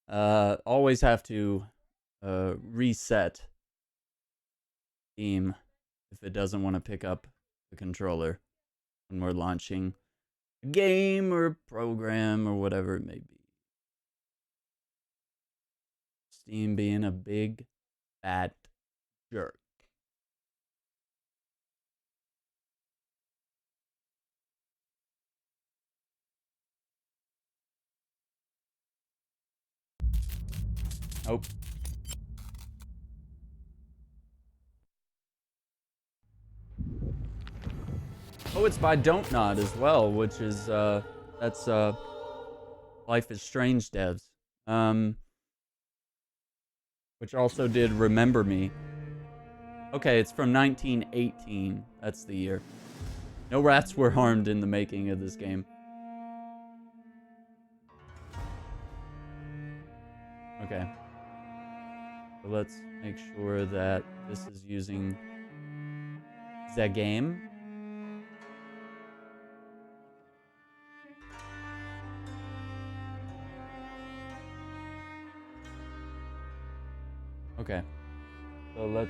Always have to reset Steam if it doesn't want to pick up the controller when we're launching a game or a program or whatever it may be. Steam being a big fat jerk. Nope. Oh, it's by Dontnod as well, which is that's Life is Strange devs. Which also did Remember Me. Okay, it's from 1918. That's the year. No rats were harmed in the making of this game. Okay. So let's make sure that this is using the game. Okay. So let's...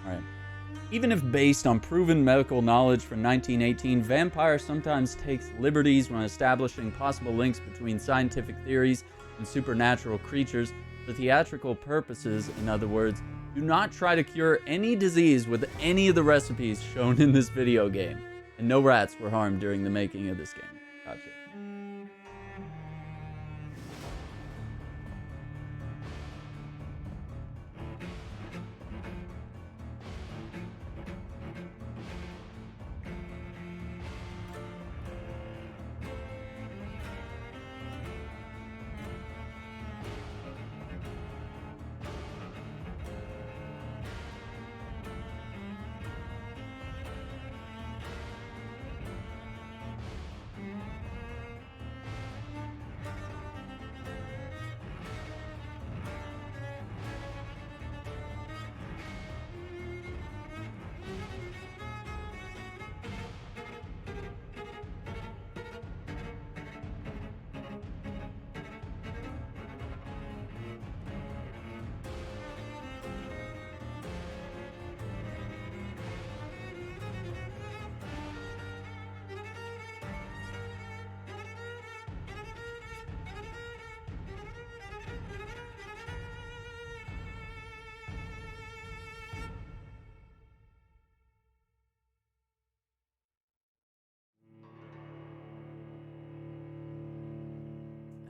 Alright. Even if based on proven medical knowledge from 1918, Vampyr sometimes takes liberties when establishing possible links between scientific theories and supernatural creatures. For theatrical purposes, in other words, do not try to cure any disease with any of the recipes shown in this video game. And no rats were harmed during the making of this game. Gotcha.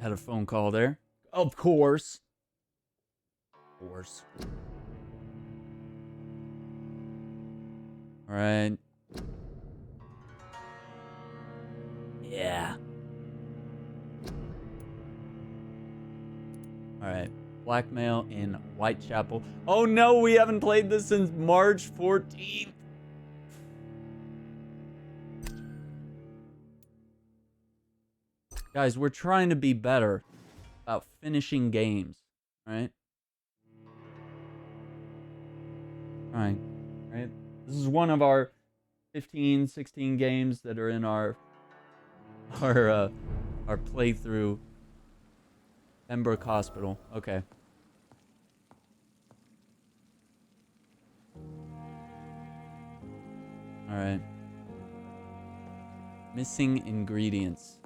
Had a phone call there. Of course. Of course. All right. Yeah. All right. Blackmail in Whitechapel. Oh no, we haven't played this since March 14th. Guys, we're trying to be better about finishing games, right? Right. This is one of our 15, 16 games that are in our playthrough. Pembroke Hospital. Okay. All right. Missing ingredients.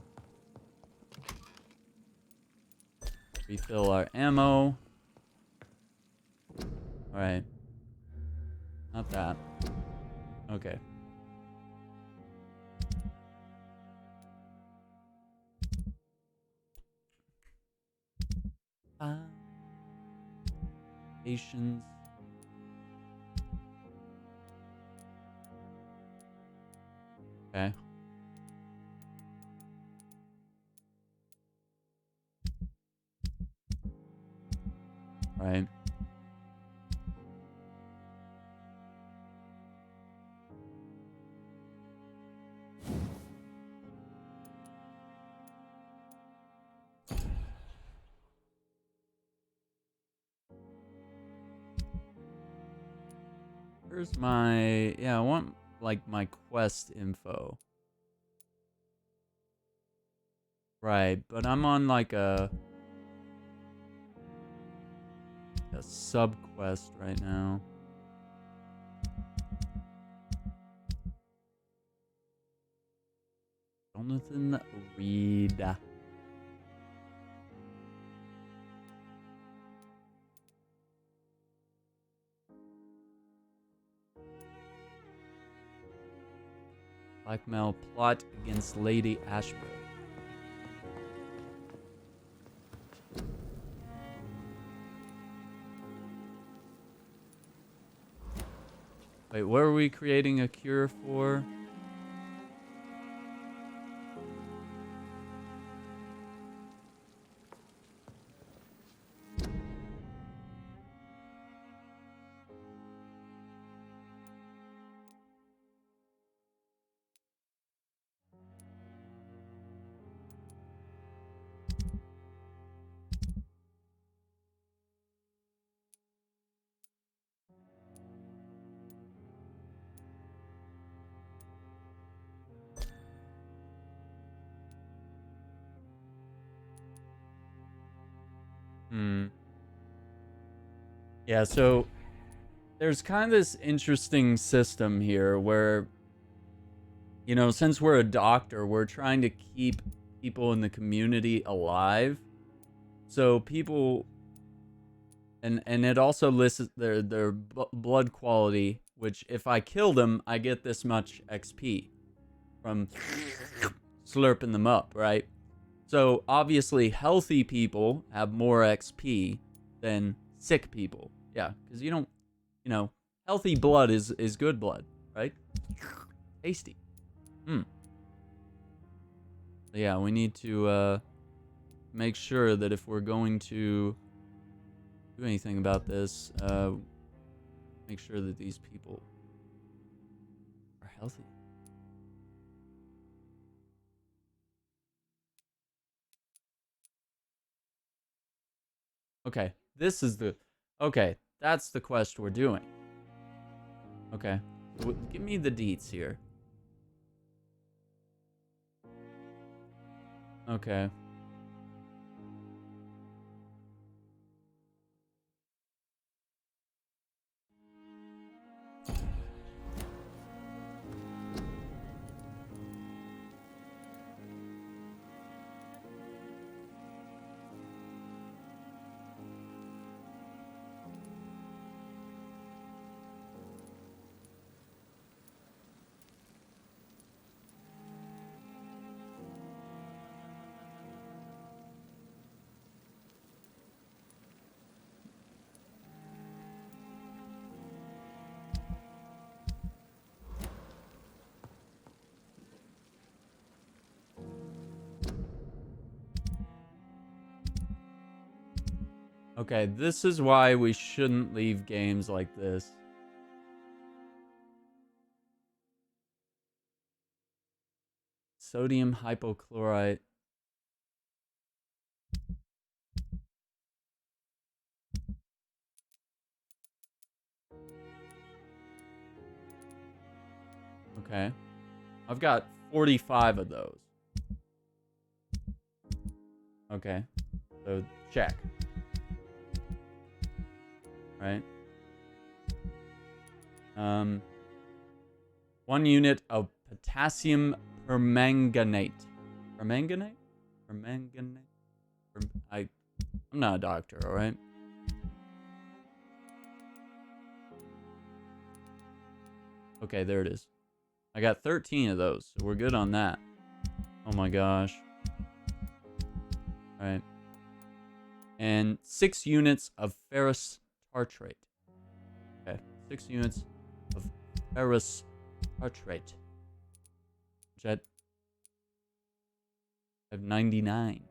Refill our ammo. All right. Not that. Okay. Patience. Okay. Right. Where's my... Yeah, I want, like, my quest info. Right, but I'm on like a sub quest right now. Jonathan Reed. Blackmail plot against Lady Ashbrook. Wait, what are we creating a cure for? Yeah, so there's kind of this interesting system here where, you know, since we're a doctor, we're trying to keep people in the community alive. So people, and it also lists their blood quality, which if I kill them, I get this much XP from slurping them up, right? So obviously healthy people have more XP than sick people. Yeah, because you don't, you know, healthy blood is good blood, right? Tasty. Yeah, we need to make sure that if we're going to do anything about this, make sure that these people are healthy. Okay, this is the... Okay, that's the quest we're doing. Okay, give me the deets here. Okay. Okay, this is why we shouldn't leave games like this. Sodium hypochlorite. Okay. I've got 45 of those. Okay. So, check. Right? 1 unit of potassium permanganate. Permanganate? Permanganate? I'm not a doctor, alright? Okay, there it is. I got 13 of those, so we're good on that. Oh my gosh. Alright. And 6 units of ferrous tartrate. Okay, 6 units of ferrous tartrate. Which I have 99.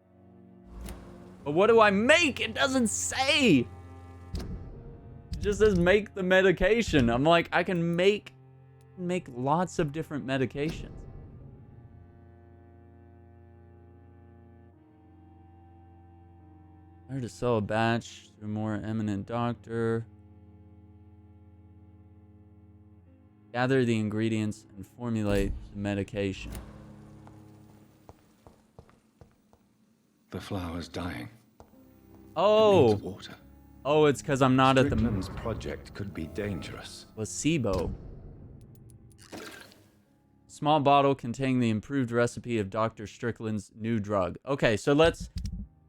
But what do I make? It doesn't say! It just says make the medication. I'm like, I can make lots of different medications. Where to sell a batch to a more eminent doctor. Gather the ingredients and formulate the medication. The flower's dying. Oh. It needs water. Oh, it's because I'm not at the... Strickland's project could be dangerous. Placebo. Small bottle containing the improved recipe of Dr. Strickland's new drug. Okay, so let's,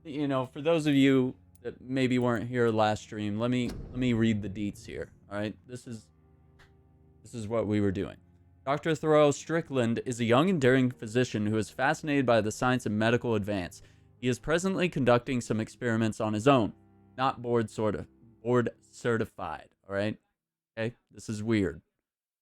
for those of you that maybe weren't here last stream, let me read the deets here. All right, this is what we were doing. Dr. Thoreau Strickland is a young and daring physician who is fascinated by the science of medical advance. He is presently conducting some experiments on his own, not board certified. All right, okay, this is weird.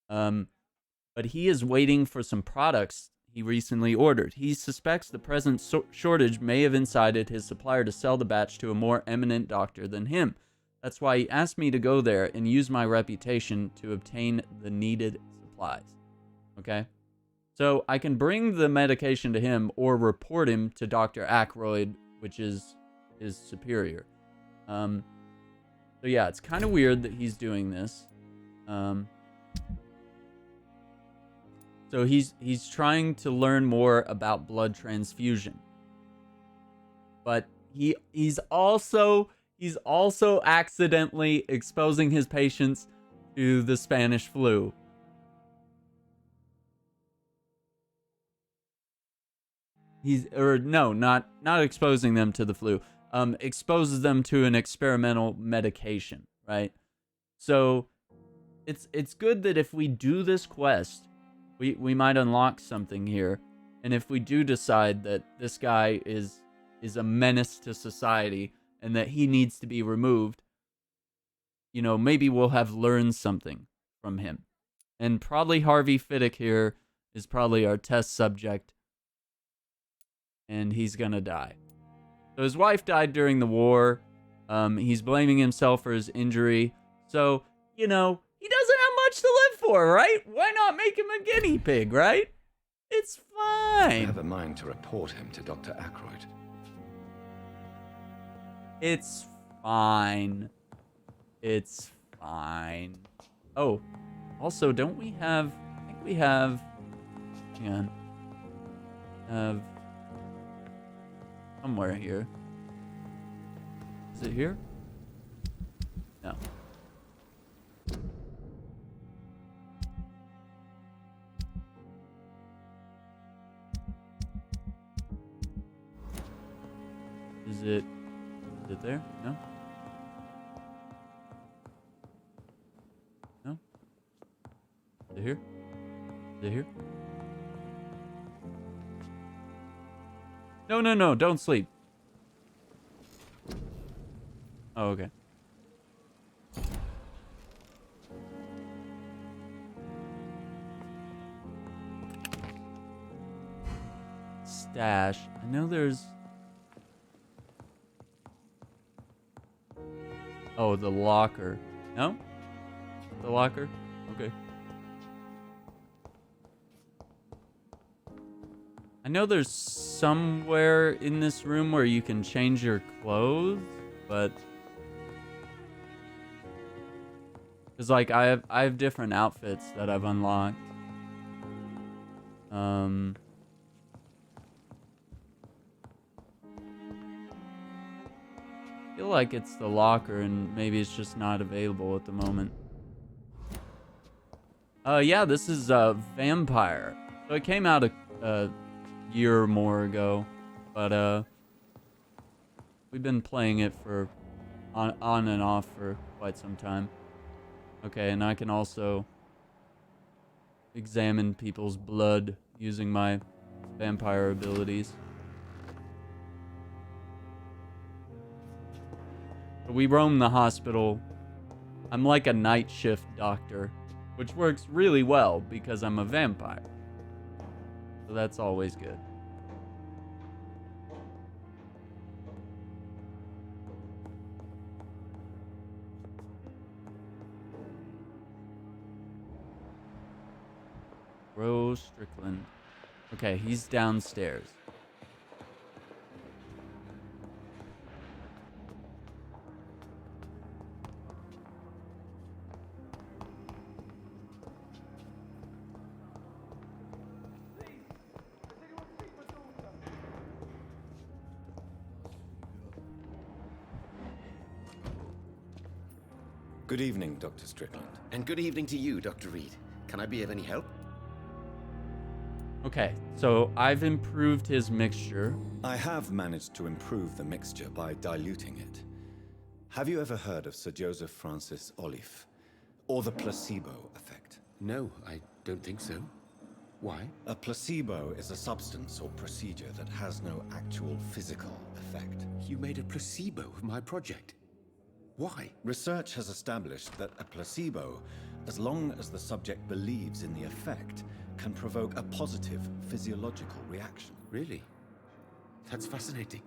But he is waiting for some products he recently ordered. He suspects the present shortage may have incited his supplier to sell the batch to a more eminent doctor than him. That's why he asked me to go there and use my reputation to obtain the needed supplies. Okay? So I can bring the medication to him or report him to Dr. Ackroyd, which is his superior. So yeah, it's kind of weird that he's doing this. So he's trying to learn more about blood transfusion. But he's also accidentally exposing his patients to the Spanish flu. Not exposing them to the flu. Exposes them to an experimental medication, right? So it's good that if we do this quest, we might unlock something here. And if we do decide that this guy is a menace to society and that he needs to be removed, maybe we'll have learned something from him. And probably Harvey Fiddick here is probably our test subject. And he's gonna die. So his wife died during the war. He's blaming himself for his injury. So, he doesn't have much to live for, right? Why not make him a guinea pig, right? It's fine. I have a mind to report him to Dr. Ackroyd. It's fine. It's fine. Oh, also, don't we have... I think we have... Hang on. Somewhere here. Is it here? No. Is it there? No? No? Is it here? Is it here? No, don't sleep. Oh, okay. Stash. I know there's... Oh, the locker. No? The locker? Okay. I know there's somewhere in this room where you can change your clothes, but... Because, like, I have different outfits that I've unlocked. I feel like it's the locker and maybe it's just not available at the moment. Yeah, this is Vampyr. So it came out a year or more ago, but we've been playing it for on and off for quite some time. Okay, and I can also examine people's blood using my vampire abilities. We roam the hospital. I'm like a night shift doctor, which works really well because I'm a vampire. So that's always good. Rose Strickland. Okay, he's downstairs. Good evening, Dr. Strickland. And good evening to you, Dr. Reed. Can I be of any help? Okay, so I've improved his mixture. I have managed to improve the mixture by diluting it. Have you ever heard of Sir Joseph Francis Olive, or the placebo effect? No, I don't think so. Why? A placebo is a substance or procedure that has no actual physical effect. You made a placebo of my project. Why? Research has established that a placebo, as long as the subject believes in the effect, can provoke a positive physiological reaction. Really? That's fascinating.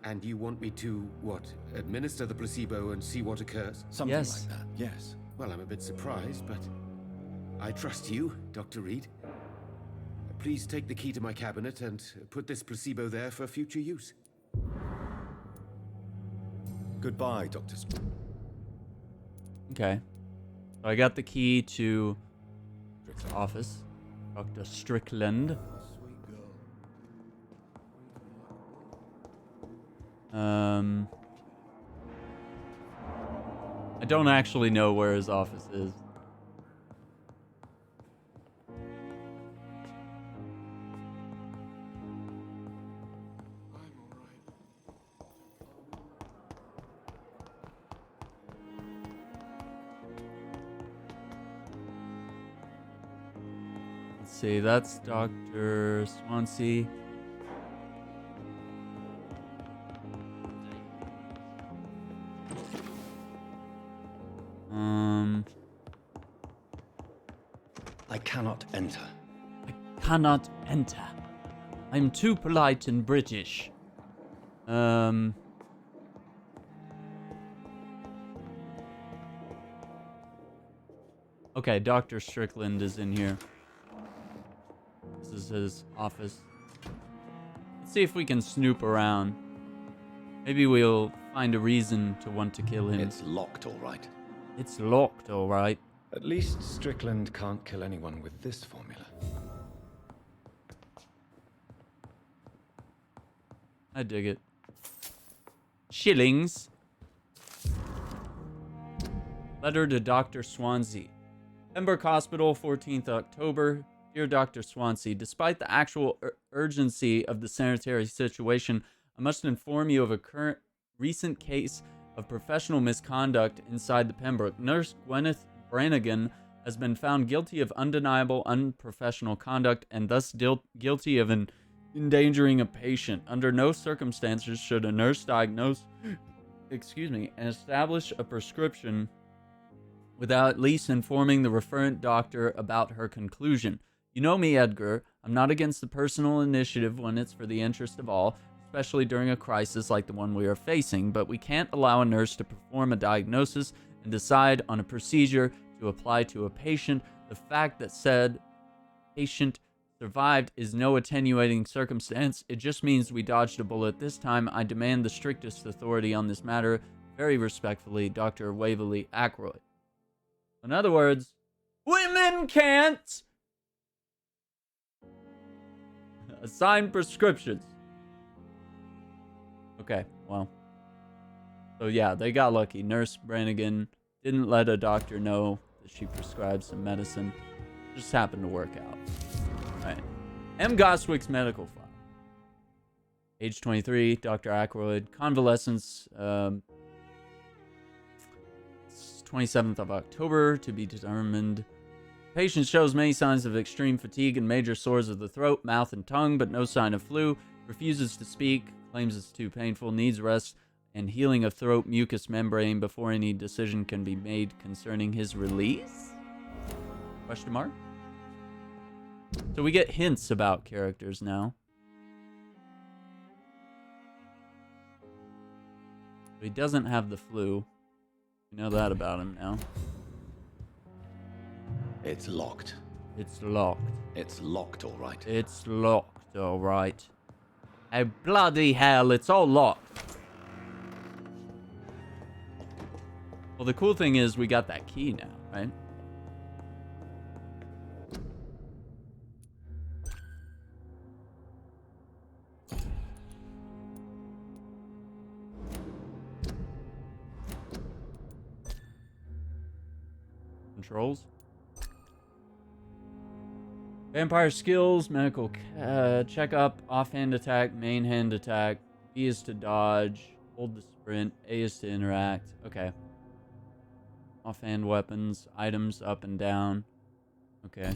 And you want me to, what, administer the placebo and see what occurs? Something Yes. like that, yes. Well, I'm a bit surprised, but I trust you, Dr. Reed. Please take the key to my cabinet and put this placebo there for future use. Goodbye, Dr. Strickland. Okay. So I got the key to his office. Dr. Strickland. I don't actually know where his office is. Let's see, that's Dr. Swansea. I cannot enter. I cannot enter. I'm too polite and British. Okay, Dr. Strickland is in here. This is his office. Let's see if we can snoop around. Maybe we'll find a reason to want to kill him. It's locked, all right. It's locked, all right. At least Strickland can't kill anyone with this formula. I dig it. Shillings. Letter to Dr. Swansea. Pembroke Hospital, 14th October. Dear Dr. Swansea, despite the actual urgency of the sanitary situation, I must inform you of a recent case of professional misconduct inside the Pembroke. Nurse Gwyneth Brannigan has been found guilty of undeniable unprofessional conduct and thus guilty of endangering a patient. Under no circumstances should a nurse diagnose, and establish a prescription without at least informing the referent doctor about her conclusion. You know me, Edgar. I'm not against the personal initiative when it's for the interest of all, especially during a crisis like the one we are facing, but we can't allow a nurse to perform a diagnosis and decide on a procedure to apply to a patient. The fact that said patient survived is no attenuating circumstance. It just means we dodged a bullet. This time, I demand the strictest authority on this matter. Very respectfully, Dr. Waverly Ackroyd. In other words, women can't assign prescriptions. Okay, well. So yeah, they got lucky. Nurse Brannigan didn't let a doctor know that she prescribed some medicine. Just happened to work out. Alright. M. Goswick's medical file. Age 23, Dr. Ackroyd. Convalescence, 27th of October, to be determined. Patient shows many signs of extreme fatigue and major sores of the throat, mouth, and tongue, but no sign of flu. Refuses to speak, claims it's too painful, needs rest and healing of throat mucous membrane before any decision can be made concerning his release? Question mark? So we get hints about characters now. He doesn't have the flu. We know that about him now. It's locked. It's locked. It's locked, all right. It's locked, all right. Oh, bloody hell, it's all locked. Well, the cool thing is we got that key now, right? controls. Vampire skills, medical checkup, offhand attack, main hand attack. B is to dodge, hold to sprint, A is to interact. Okay. Offhand weapons, items up and down. Okay.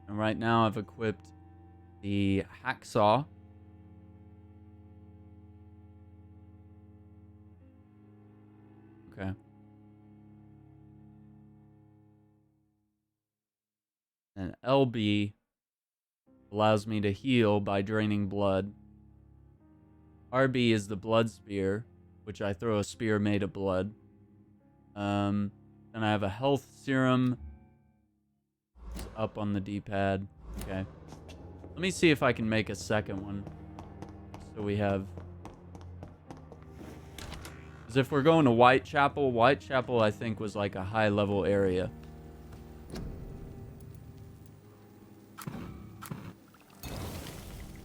And right now I've equipped the hacksaw. Okay. And LB allows me to heal by draining blood. RB is the blood spear, which I throw a spear made of blood. Then I have a health serum. It's up on the D-pad. Okay. Let me see if I can make a second one. So we have... Because if we're going to Whitechapel I think was like a high-level area.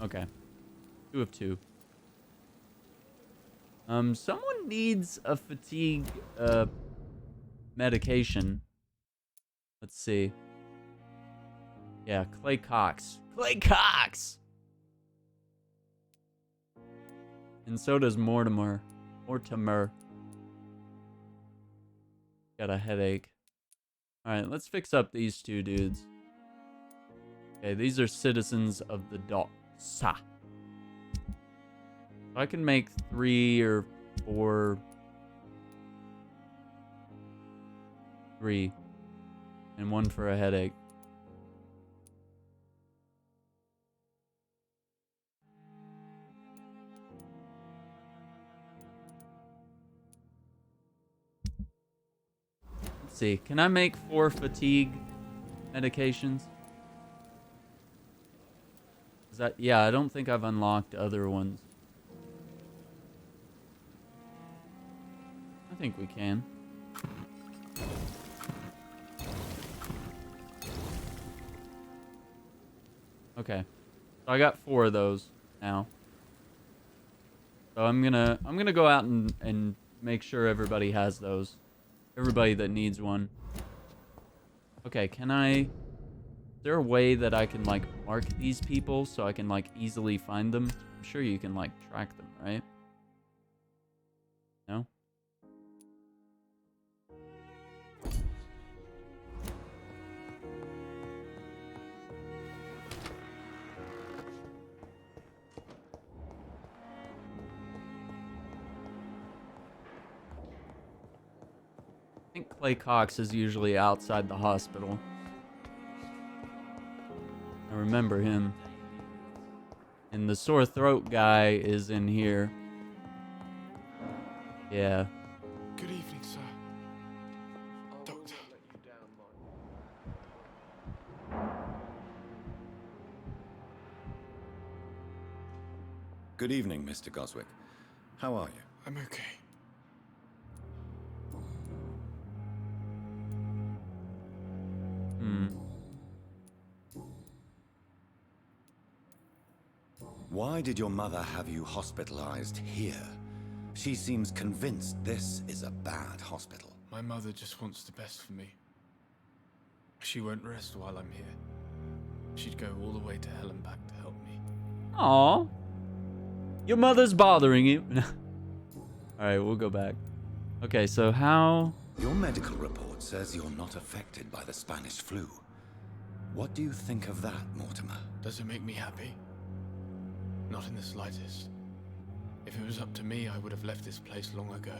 Okay. 2 of 2. Someone needs a fatigue, medication. Let's see. Yeah, Clay Cox. Clay Cox! And so does Mortimer. Got a headache. Alright, let's fix up these 2 dudes. Okay, these are citizens of the Doxa. I can make 3 or 4. 3. And 1 for a headache. Let's see. Can I make 4 fatigue medications? Is that... Yeah, I don't think I've unlocked other ones. I think we can. Okay. So I got 4 of those now. So I'm gonna go out and make sure everybody has those. Everybody that needs one. Okay, can I... Is there a way that I can, like, mark these people so I can, like, easily find them? I'm sure you can, like, track them, right? No? I think Clay Cox is usually outside the hospital. I remember him. And the sore throat guy is in here. Yeah. Good evening, sir. Doctor. Good evening, Mr. Goswick. How are you? I'm okay. Why did your mother have you hospitalized here? She seems convinced this is a bad hospital. My mother just wants the best for me. She won't rest while I'm here. She'd go all the way to hell and back to help me. Aww. Your mother's bothering you. Alright, we'll go back. Okay, so how... Your medical report says you're not affected by the Spanish flu. What do you think of that, Mortimer? Does it make me happy? Not in the slightest. If it was up to me, I would have left this place long ago.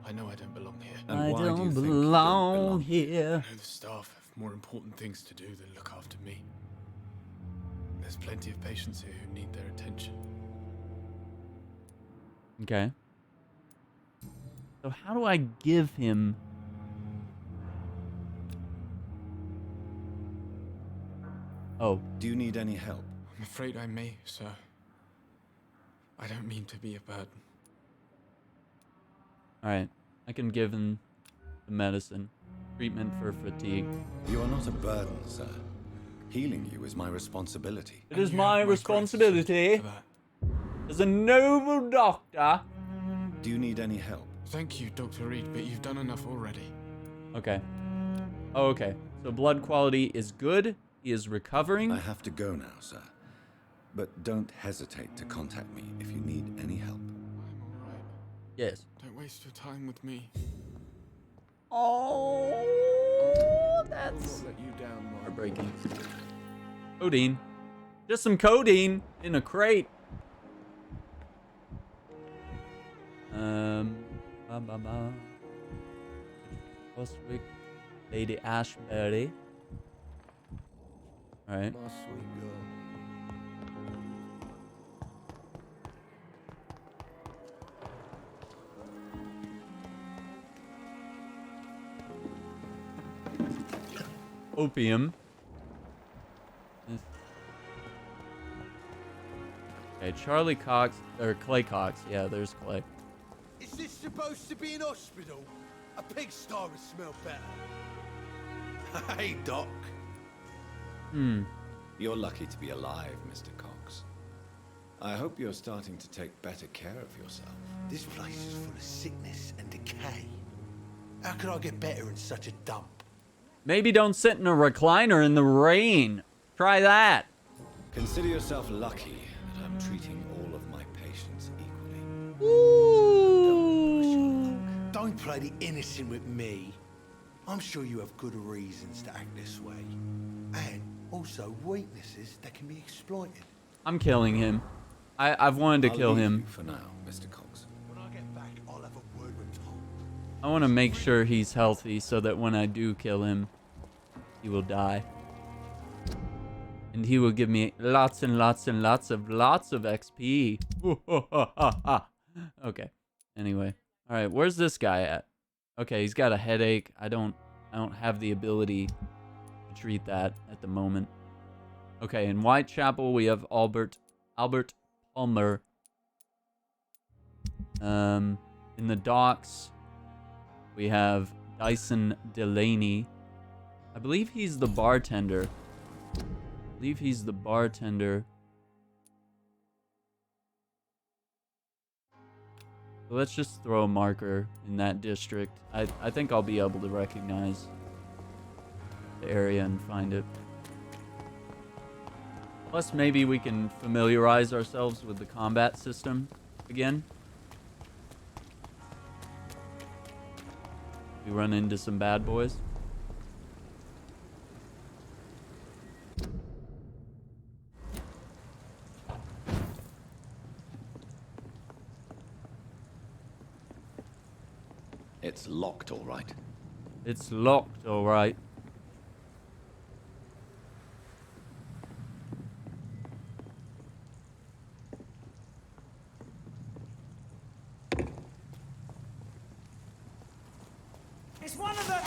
I know I don't belong here. And I why do you don't think you don't belong here. I know the staff have more important things to do than look after me. There's plenty of patients here who need their attention. Okay. So how do I give him... Oh. Do you need any help? I'm afraid I may, sir. I don't mean to be a burden. Alright. I can give him the medicine. Treatment for fatigue. You are not a burden, sir. Healing you is my responsibility. It is You my have responsibility. gratitude for that. as a noble doctor. Do you need any help? Thank you, Dr. Reed, but you've done enough already. Okay. Oh, okay. So blood quality is good. He is recovering. I have to go now, sir. But don't hesitate to contact me if you need any help. I'm alright. Yes. Don't waste your time with me. Oh, that's Let you down, Mark. heartbreaking. Codeine. Just some codeine in a crate. Bostwick, Lady Ashbury. All right. My sweet girl. Opium. Okay, Charlie Cox, or Clay Cox. Yeah, there's Clay. Is this supposed to be an hospital? A pigsty would smell better. Hey, Doc. You're lucky to be alive, Mr. Cox. I hope you're starting to take better care of yourself. This place is full of sickness and decay. How could I get better in such a dump? Maybe don't sit in a recliner in the rain. Try that. Consider yourself lucky that I'm treating all of my patients equally. Ooh. Don't play the innocent with me. I'm sure you have good reasons to act this way. And also weaknesses that can be exploited. I'm killing him. I've wanted to I'll kill leave him. you for now, Mr. Cox. When I get back, I'll have a word with Tom. I want to make sure he's healthy so that when I do kill him, he will die. And he will give me lots and lots and lots of XP. Okay. Anyway. All right, where's this guy at? Okay, he's got a headache. I don't have the ability to treat that at the moment. Okay, in Whitechapel we have Albert Palmer. In the docks we have Dyson Delaney. I believe he's the bartender. So let's just throw a marker in that district. I think I'll be able to recognize the area and find it. Plus, maybe we can familiarize ourselves with the combat system again. We run into some bad boys. It's locked, all right. It's locked, all right. It's one of them!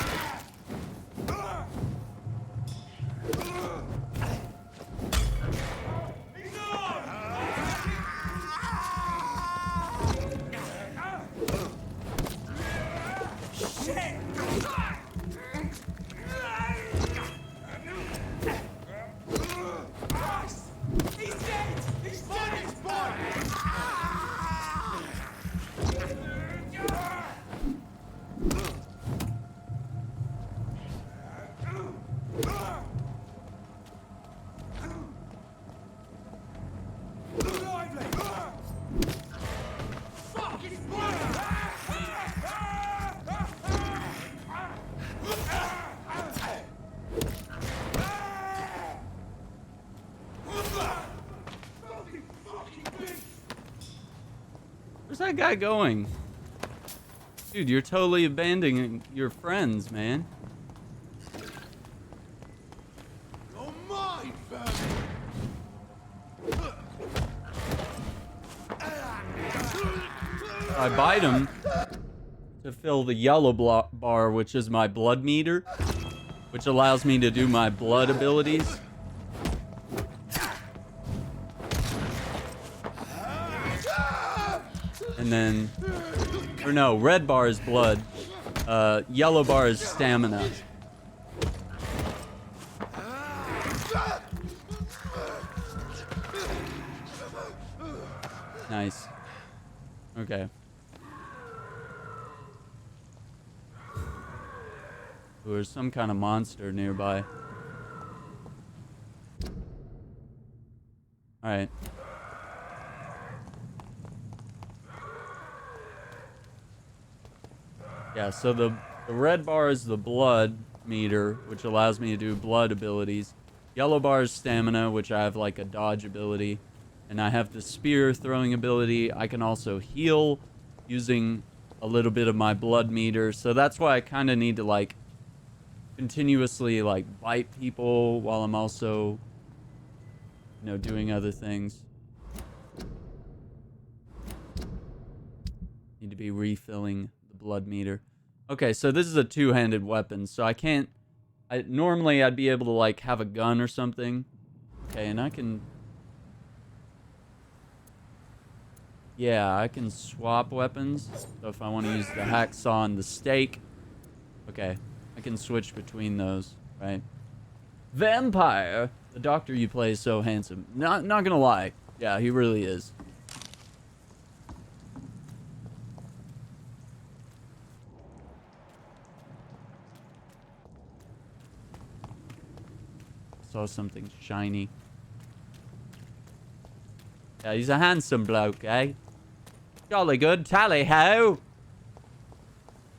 Where's that guy going? Dude, you're totally abandoning your friends, man. You're mine, I bite him to fill the yellow bar, which is my blood meter, which allows me to do my blood abilities. And then, or no, red bar is blood, yellow bar is stamina. Nice. Okay. There's some kind of monster nearby. Alright. Yeah, so the red bar is the blood meter, which allows me to do blood abilities. Yellow bar is stamina, which I have like a dodge ability. And I have the spear throwing ability. I can also heal using a little bit of my blood meter. So that's why I kind of need to like continuously like bite people while I'm also, you know, doing other things. Need to be refilling the blood meter. Okay, so this is a two-handed weapon, so I can't... normally, I'd be able to, like, have a gun or something. Okay, and I can... Yeah, I can swap weapons. So if I want to use the hacksaw and the stake... Okay, I can switch between those, right? Vampyr! The doctor you play is so handsome. Not gonna lie. Yeah, he really is. Saw something shiny. Yeah, he's a handsome bloke, eh? Jolly good. Tally-ho!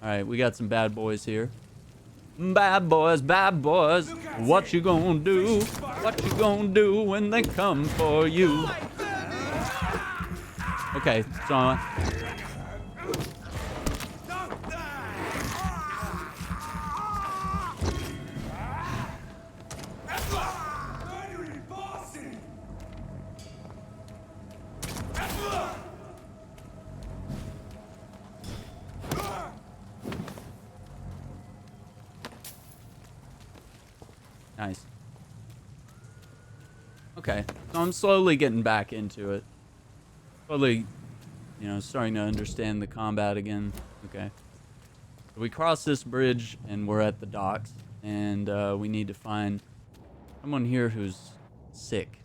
Alright, we got some bad boys here. Bad boys, what you gonna do? What you gonna do when they come for you? Okay, so... Nice. Okay, so I'm slowly getting back into it. Slowly, you know, starting to understand the combat again. Okay. So we cross this bridge and we're at the docks. And we need to find someone here who's sick.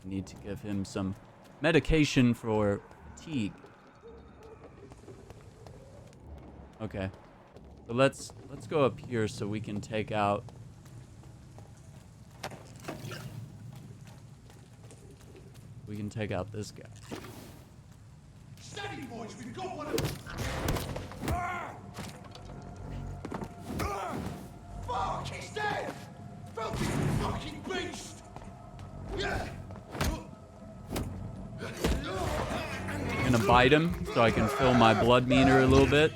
We need to give him some medication for fatigue. Okay. So let's go up here so we can take out... We can take out this guy. Steady, boys, we've got one of fuck, he's dead! Filthy fucking beast! Yeah! I'm gonna bite him so I can fill my blood meter a little bit.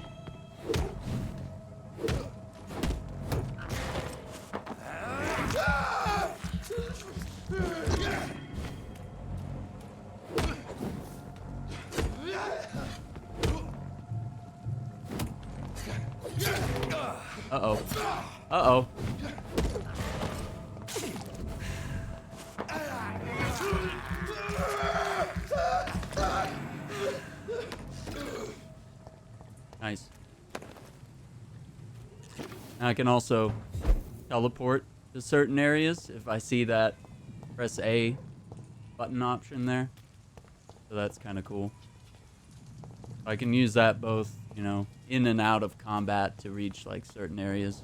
Uh-oh. Uh-oh. Nice. Now I can also teleport to certain areas if I see that press A button option there. So that's kind of cool. I can use that both, you know, in and out of combat to reach like certain areas.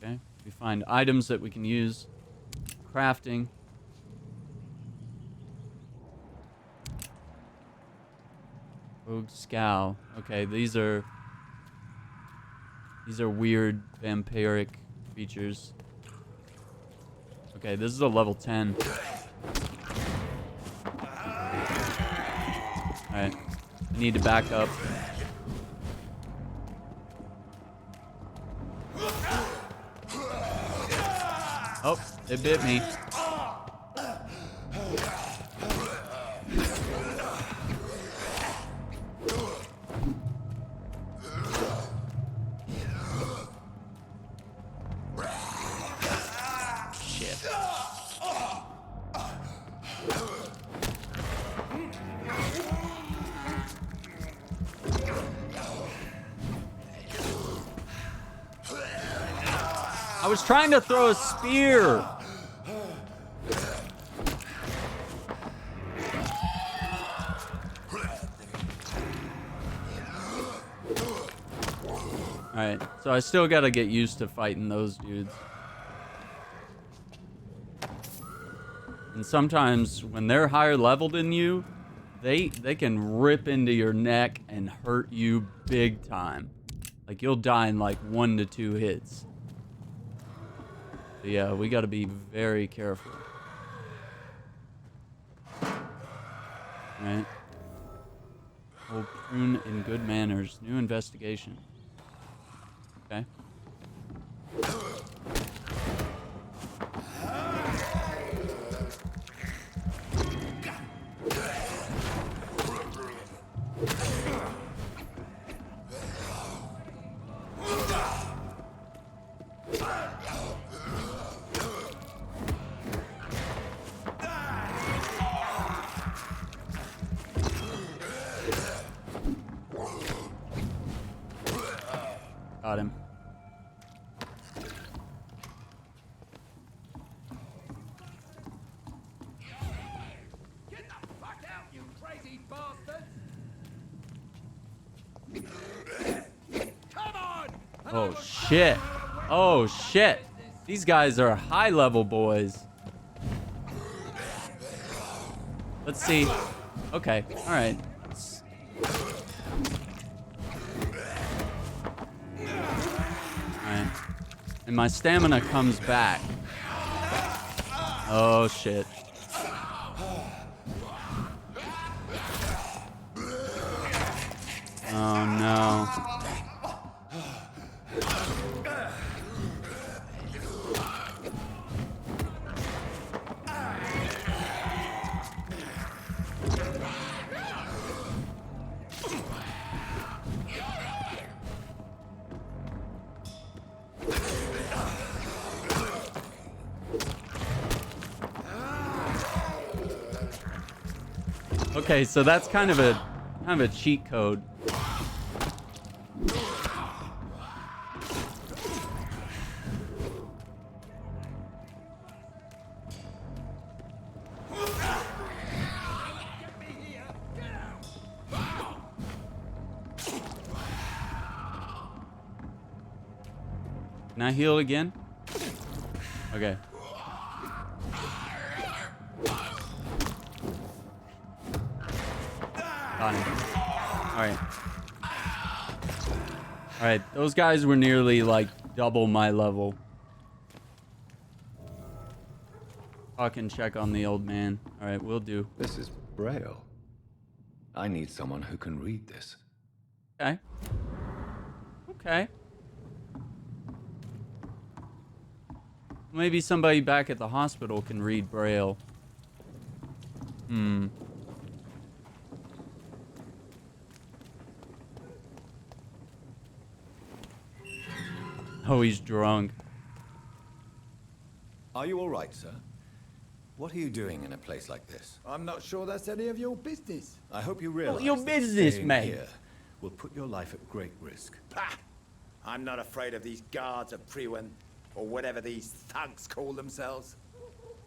Okay, we find items that we can use. Crafting. Rogue Scowl. Okay, these are weird vampiric creatures. Okay, this is a level 10. Alright. I need to back up. Oh, it bit me. I was trying to throw a spear. Alright, so I still gotta get used to fighting those dudes. And sometimes when they're higher level than you, they can rip into your neck and hurt you big time. Like you'll die in like 1 to 2 hits. So yeah, we gotta be very careful. Alright. Hold prune in good manners. New investigation. Okay. Got him. Get the fuck out, you crazy bastard! Come on! Oh shit. Oh shit. These guys are high level boys. Let's see. Okay. Alright. Alright. And my stamina comes back. Oh shit. Oh no. Okay, so that's kind of a cheat code. Can I heal again? Okay. Got him. Alright. Alright, those guys were nearly like double my level. Talk and check on the old man. Alright, we'll do. This is Braille. I need someone who can read this. Okay. Okay. Maybe somebody back at the hospital can read Braille. Hmm. Oh, he's drunk. Are you all right, sir? What are you doing in a place like this? I'm not sure that's any of your business. I hope you realize your that business, staying mate. here will put your life at great risk. Pah! I'm not afraid of these guards of Priwen, or whatever these thugs call themselves.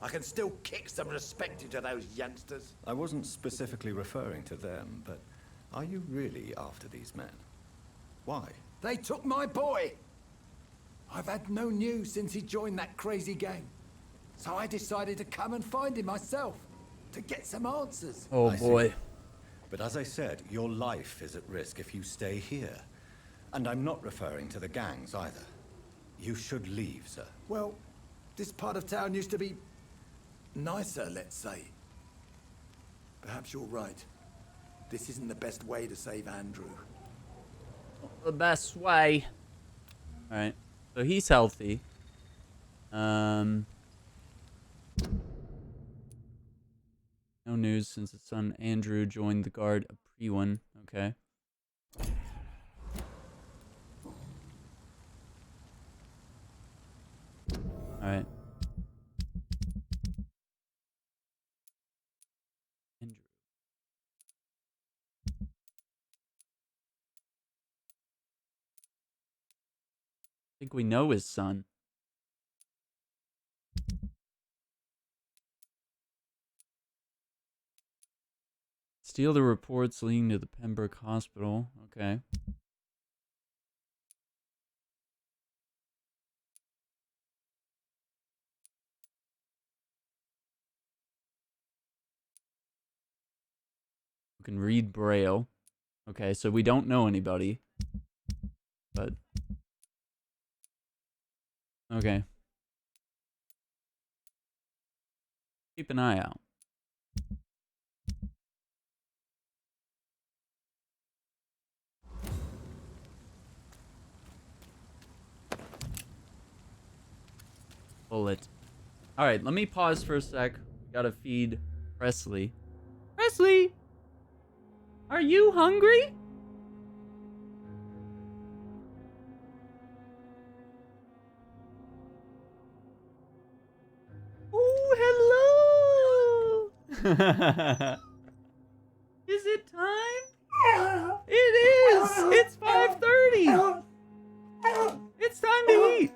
I can still kick some respect into those youngsters. I wasn't specifically referring to them, but are you really after these men? Why? They took my boy! I've had no news since he joined that crazy gang. So I decided to come and find him myself, to get some answers. Oh I see. boy. But as I said, your life is at risk if you stay here. And I'm not referring to the gangs either. You should leave, sir. Well, this part of town used to be nicer, let's say. Perhaps you're right. This isn't the best way to save Andrew. The best way. Alright. So he's healthy. No news since his son Andrew joined the guard of Priwen. Okay. Alright. Andrew. I think we know his son. Steal the reports leading to the Pembroke Hospital. Okay. can read Braille. Okay, so we don't know anybody. But... Okay. Keep an eye out. Bullet. Alright, let me pause for a sec. We gotta feed Presley. Presley! Are you hungry? Oh, hello! Is it time? It is! It's 5:30! It's time to eat!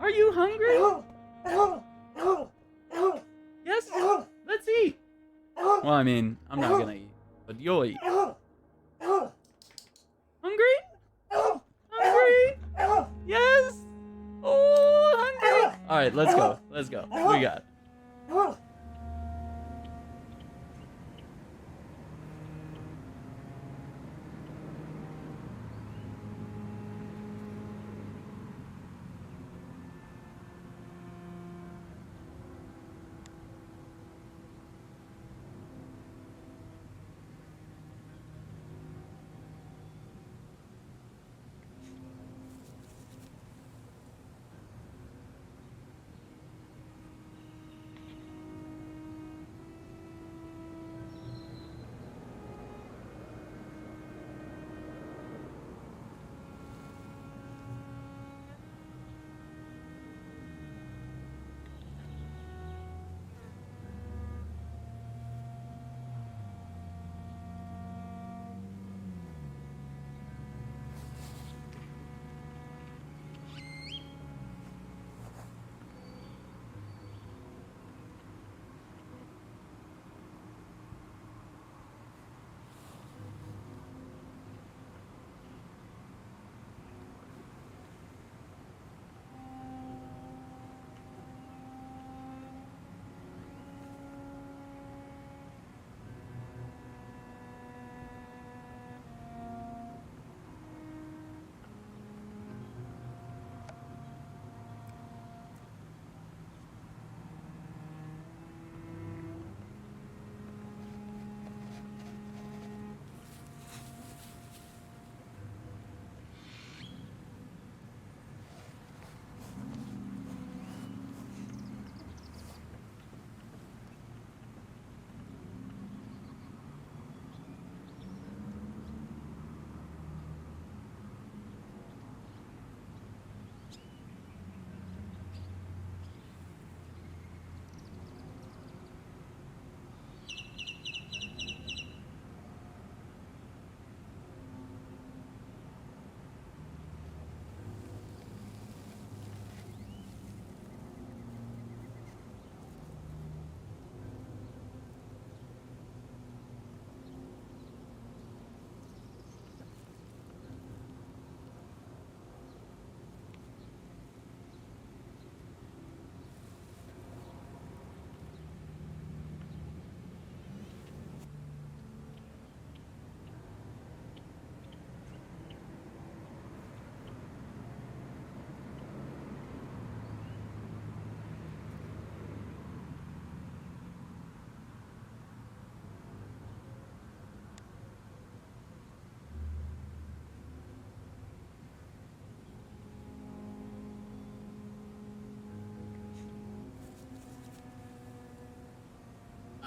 Are you hungry? Yes? Let's eat! Well, I mean, I'm not gonna eat, but you'll eat. Hungry? Hungry? Yes? Oh, hungry! Alright, let's go. Let's go. We got it.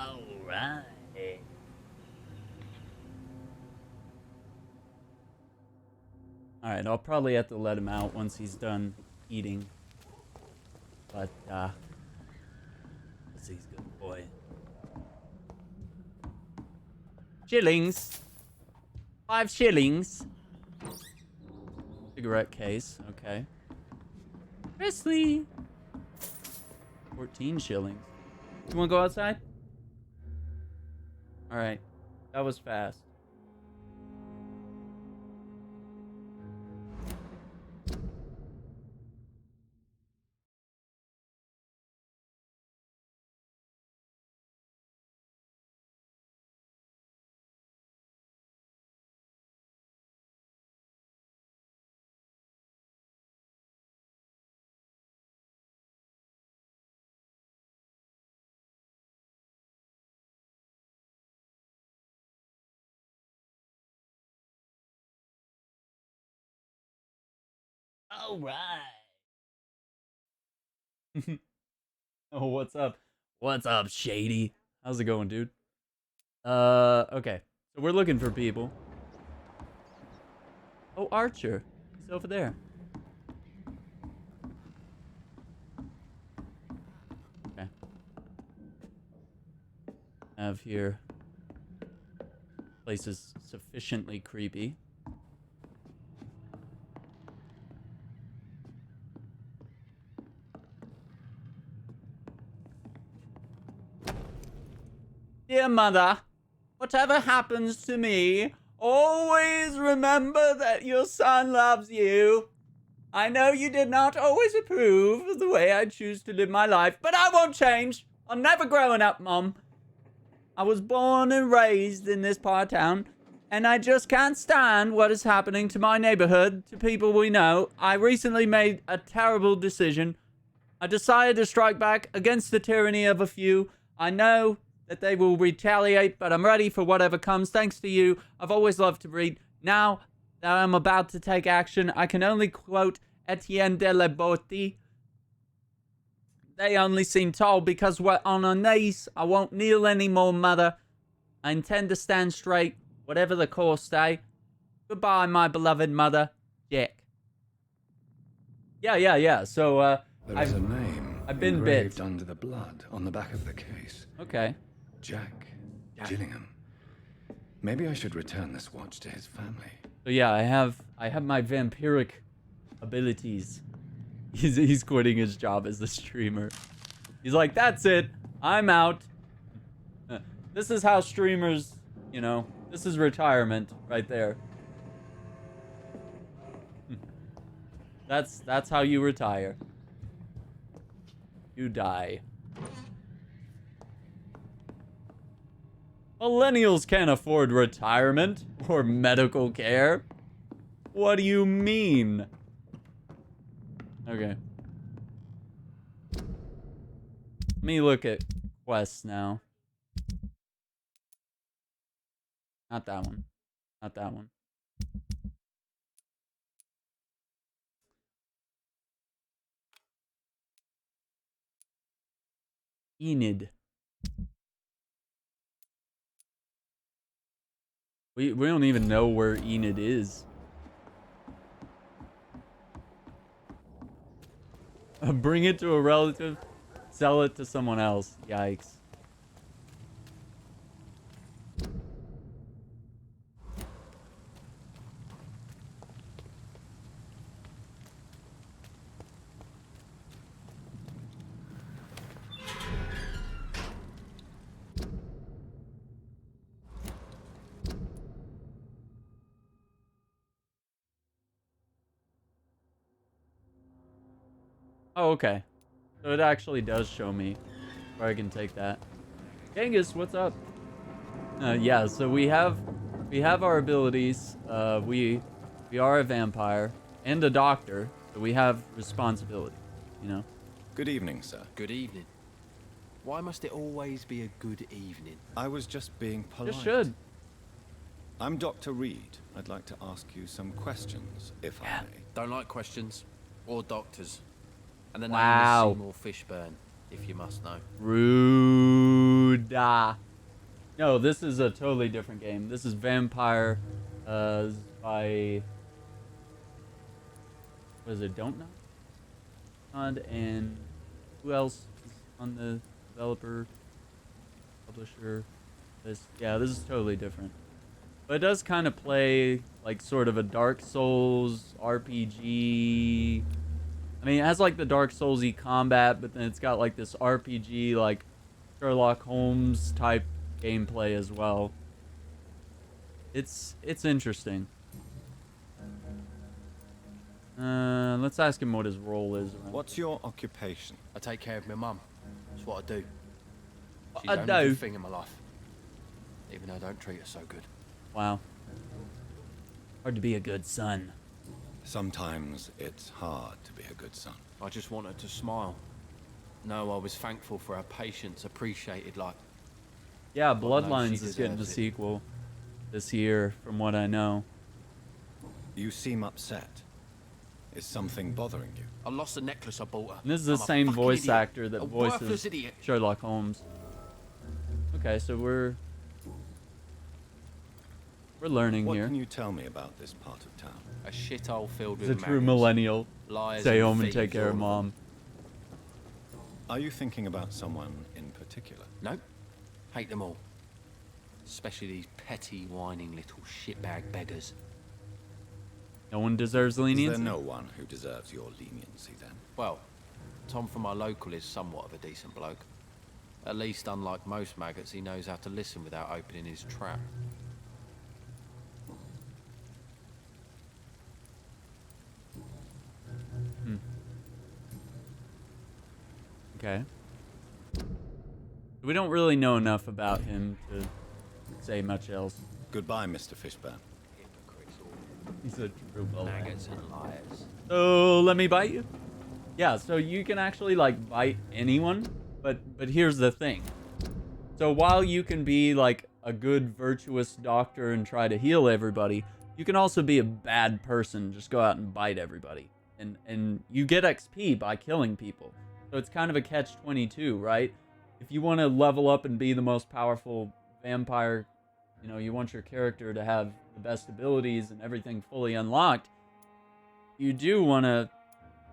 Alright. Alright, I'll probably have to let him out once he's done eating. But, he's a good boy. Shillings. 5 shillings. Cigarette case, okay. Presley. 14 shillings. You wanna go outside? Alright. That was fast. All right. Oh, what's up? What's up, Shady? How's it going, dude? Okay. So we're looking for people. Oh, Archer. He's over there. Okay. Have here. Place is sufficiently creepy. Dear mother, whatever happens to me, always remember that your son loves you. I know you did not always approve of the way I choose to live my life, but I won't change. I'm never growing up, Mom. I was born and raised in this part of town, and I just can't stand what is happening to my neighborhood, to people we know. I recently made a terrible decision. I decided to strike back against the tyranny of a few. I know that they will retaliate, but I'm ready for whatever comes. Thanks to you, I've always loved to read. Now that I'm about to take action, I can only quote Etienne de la Boetie. They only seem tall because we're on our knees. I won't kneel anymore, Mother. I intend to stand straight, whatever the course stay. Goodbye, my beloved mother, Jack. Yeah. So, There is a name I've been engraved bit. under the blood on the back of the case. Okay. Jack Gillingham. Maybe I should return this watch to his family. So yeah, I have my vampiric abilities. He's quitting his job as the streamer. He's like, that's it. I'm out. This is how streamers, you know, this is retirement right there. That's how you retire. You die. Millennials can't afford retirement or medical care. What do you mean? Okay. Let me look at quests now. Not that one. Not that one. Enid. We don't even know where Enid is. Bring it to a relative, sell it to someone else. Yikes. Oh, okay. So it actually does show me where I can take that. Genghis, what's up? Yeah, so we have our abilities. We are a vampire and a doctor, so we have responsibility, you know? Good evening, sir. Good evening. Why must it always be a good evening? I was just being polite. Just should. I'm Dr. Reed. I'd like to ask you some questions, if I may. Don't like questions or doctors. And the Wow. name is Seymour Fishburne, if you must know. Rude. No, this is a totally different game. This is Vampyr, by... What is it, Dontnod? And who else is on the developer, publisher list? Yeah, this is totally different. But it does kind of play like sort of a Dark Souls RPG. I mean, it has like the Dark Souls-y combat, but then it's got like this RPG, like Sherlock Holmes type gameplay as well. It's interesting. Let's ask him what his role is. What's your occupation? I take care of my mum. That's what I do. She's I the only do. good thing in my life. Even though I don't treat her so good. Wow. Hard to be a good son. Sometimes it's hard to be a good son. I just want her to smile. No, I was thankful for her patience, appreciated like... Yeah, no, Bloodlines she is getting a deserves it. sequel this year, from what I know. You seem upset. Is something bothering you? I lost the necklace I bought her. And this is the I'm a same fucking voice idiot. actor that A worthless voices idiot. Sherlock Holmes. Okay, so we're learning What here. can you tell me about this part of town? A shithole filled He's with a true maggots, millennial. liars, Stay and home and take thieves, care of all them. mom. Are you thinking about someone in particular? Nope. Hate them all. Especially these petty, whining little shitbag beggars. No one deserves Is leniency. there no one who deserves your leniency then? Well, Tom from our local is somewhat of a decent bloke. At least, unlike most maggots, he knows how to listen without opening his trap. Okay. We don't really know enough about him to say much else. Goodbye, Mr. Fishburne. He's a true millennial. Maggots and liars. So let me bite you. Yeah, so you can actually like bite anyone, but here's the thing. So while you can be like a good virtuous doctor and try to heal everybody, you can also be a bad person, just go out and bite everybody. And you get XP by killing people. So it's kind of a catch-22, right? If you want to level up and be the most powerful vampire, you know, you want your character to have the best abilities and everything fully unlocked, you do want to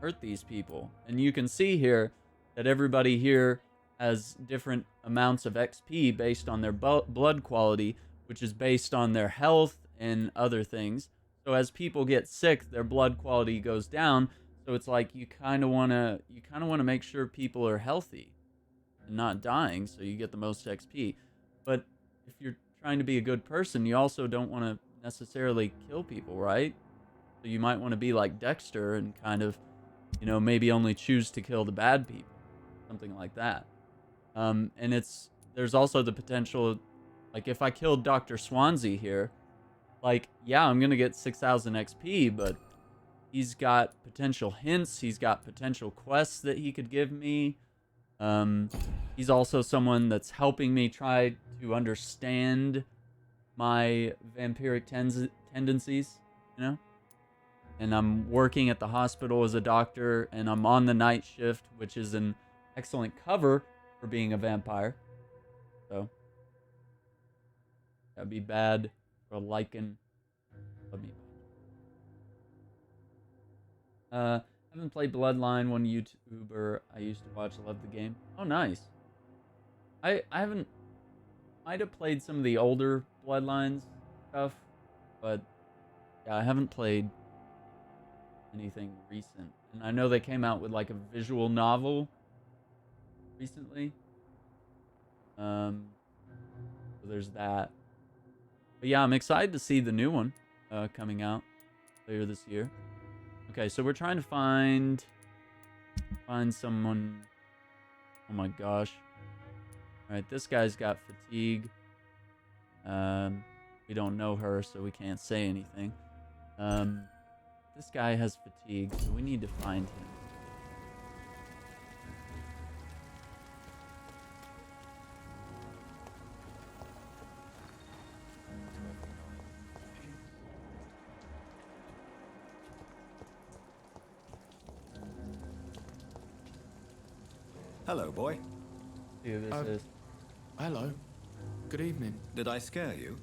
hurt these people. And you can see here that everybody here has different amounts of XP based on their blood quality, which is based on their health and other things. So as people get sick, their blood quality goes down. So it's like you kind of want to make sure people are healthy and not dying, so you get the most XP. But if you're trying to be a good person, you also don't want to necessarily kill people, right? So you might want to be like Dexter and kind of, you know, maybe only choose to kill the bad people, something like that. And there's also the potential, like if I killed Dr. Swansea here, like, yeah, I'm gonna get 6,000 XP, but he's got potential hints, he's got potential quests that he could give me. He's also someone that's helping me try to understand my vampiric tendencies, you know? And I'm working at the hospital as a doctor, and I'm on the night shift, which is an excellent cover for being a vampire. So, that'd be bad for a lichen. Haven't played Bloodline. One YouTuber I used to watch loved the game. Oh, nice. I haven't. Might have played some of the older Bloodlines stuff, but yeah, I haven't played anything recent. And I know they came out with like a visual novel recently. So there's that. But yeah, I'm excited to see the new one coming out later this year. Okay, so we're trying to find someone. Oh my gosh. All right, this guy's got fatigue. We don't know her, so we can't say anything. This guy has fatigue, so we need to find him. Hello, boy. See who this is. Hello. Good evening. Did I scare you?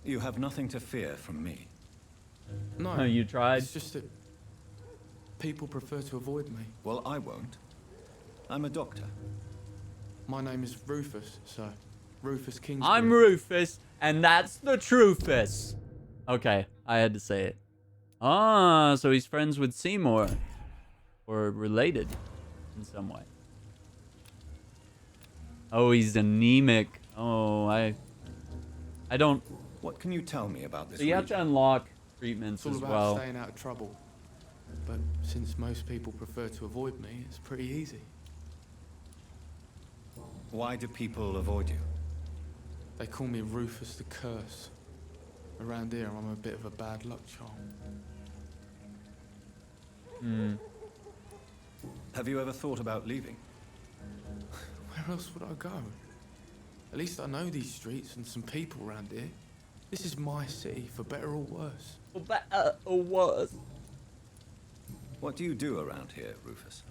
You have nothing to fear from me. No, Oh, you tried? It's just that people prefer to avoid me. Well, I won't. I'm a doctor. My name is Rufus, sir. Rufus Kingsbury. I'm Rufus, and that's the Trufus. Okay, I had to say it. Ah, so he's friends with Seymour. Or related in some way. Oh, he's anemic. Oh, I don't... What can you tell me about this So you have to region? unlock treatments It's all as about well. staying out of trouble. But since most people prefer to avoid me, it's pretty easy. Why do people avoid you? They call me Rufus the Curse. Around here, I'm a bit of a bad luck charm. Have you ever thought about leaving? Where else would I go? At least I know these streets and some people around here. This is my city, for better or worse. For better or worse. What do you do around here, Rufus?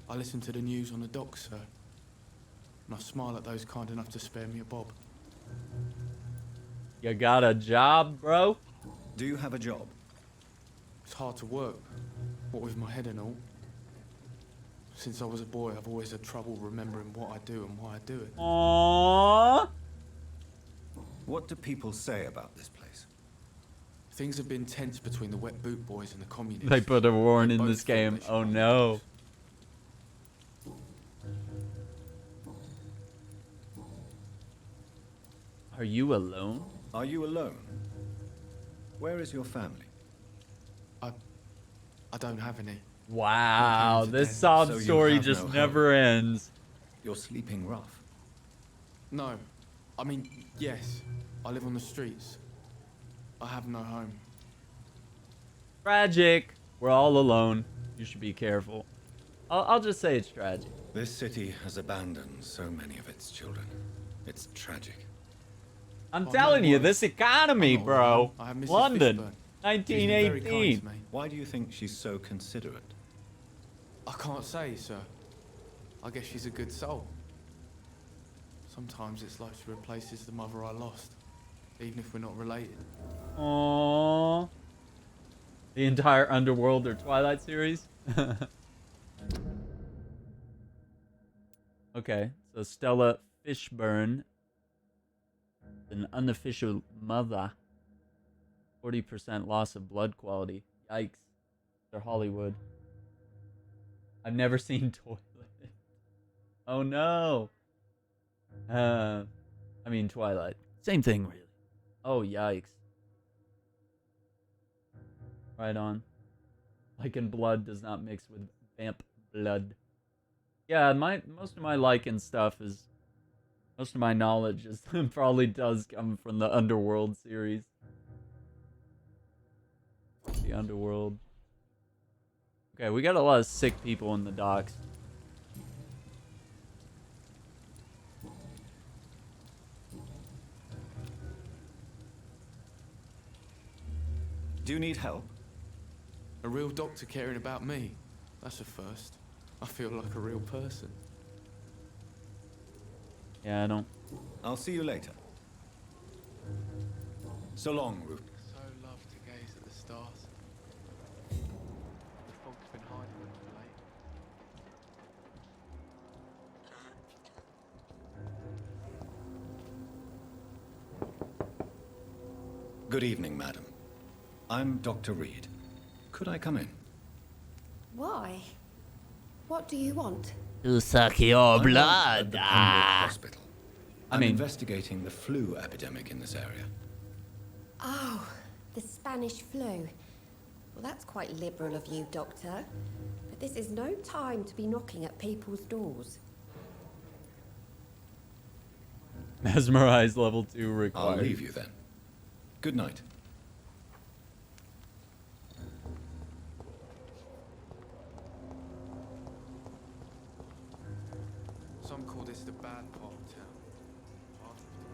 I listen to the news on the docks, sir. And I smile at those kind enough to spare me a bob. You got a job, bro? Do you have a job? It's hard to work, what with my head and all. Since I was a boy, I've always had trouble remembering what I do and why I do it. Aww. What do people say about this place? Things have been tense between the wet boot boys and the communists. They put a warrant They in both this feel game. they should Oh be no. leaders. Are you alone? Are you alone? Where is your family? I don't have any. Wow, My parents are this dead. sob So you story have just no never ends. You're sleeping rough. No. I mean, yes. I live on the streets. I have no home. Tragic. We're all alone. You should be careful. I'll just say it's tragic. This city has abandoned so many of its children. It's tragic. I'm Oh, telling no you, worries. this economy, I'm not bro. alone. I have Mrs. London, Fishburne. She's been very kind 1918. to me. Why do you think she's so considerate? I can't say, sir. I guess she's a good soul. Sometimes it's like she replaces the mother I lost, even if we're not related. Aww. The entire Underworld or Twilight series. Okay, so Stella Fishburne, an unofficial mother. 40% loss of blood quality. Yikes. They're Hollywood. I've never seen Toilet. Oh no. I mean Twilight. Same thing, really. Oh, yikes. Right on. Lichen blood does not mix with vamp blood. Yeah, most of my lichen stuff is... Most of my knowledge is probably does come from the Underworld series. The Underworld. Okay, we got a lot of sick people in the docks. Do you need help? A real doctor caring about me. That's a first. I feel like a real person. Yeah, I don't... I'll see you later. So long, Rufus. So love to gaze at the stars. The fog's been hiding them of late. Good evening, madam. I'm Dr. Reed. Could I come in? Why? What do you want? To suck your I'm blood. at the Pembroke Hospital. I I'm mean- investigating the flu epidemic in this area. Oh, the Spanish flu. Well, that's quite liberal of you, Doctor. But this is no time to be knocking at people's doors. Mesmerize level 2 I'll required. leave you then. Good night. Some call this the bad part of town.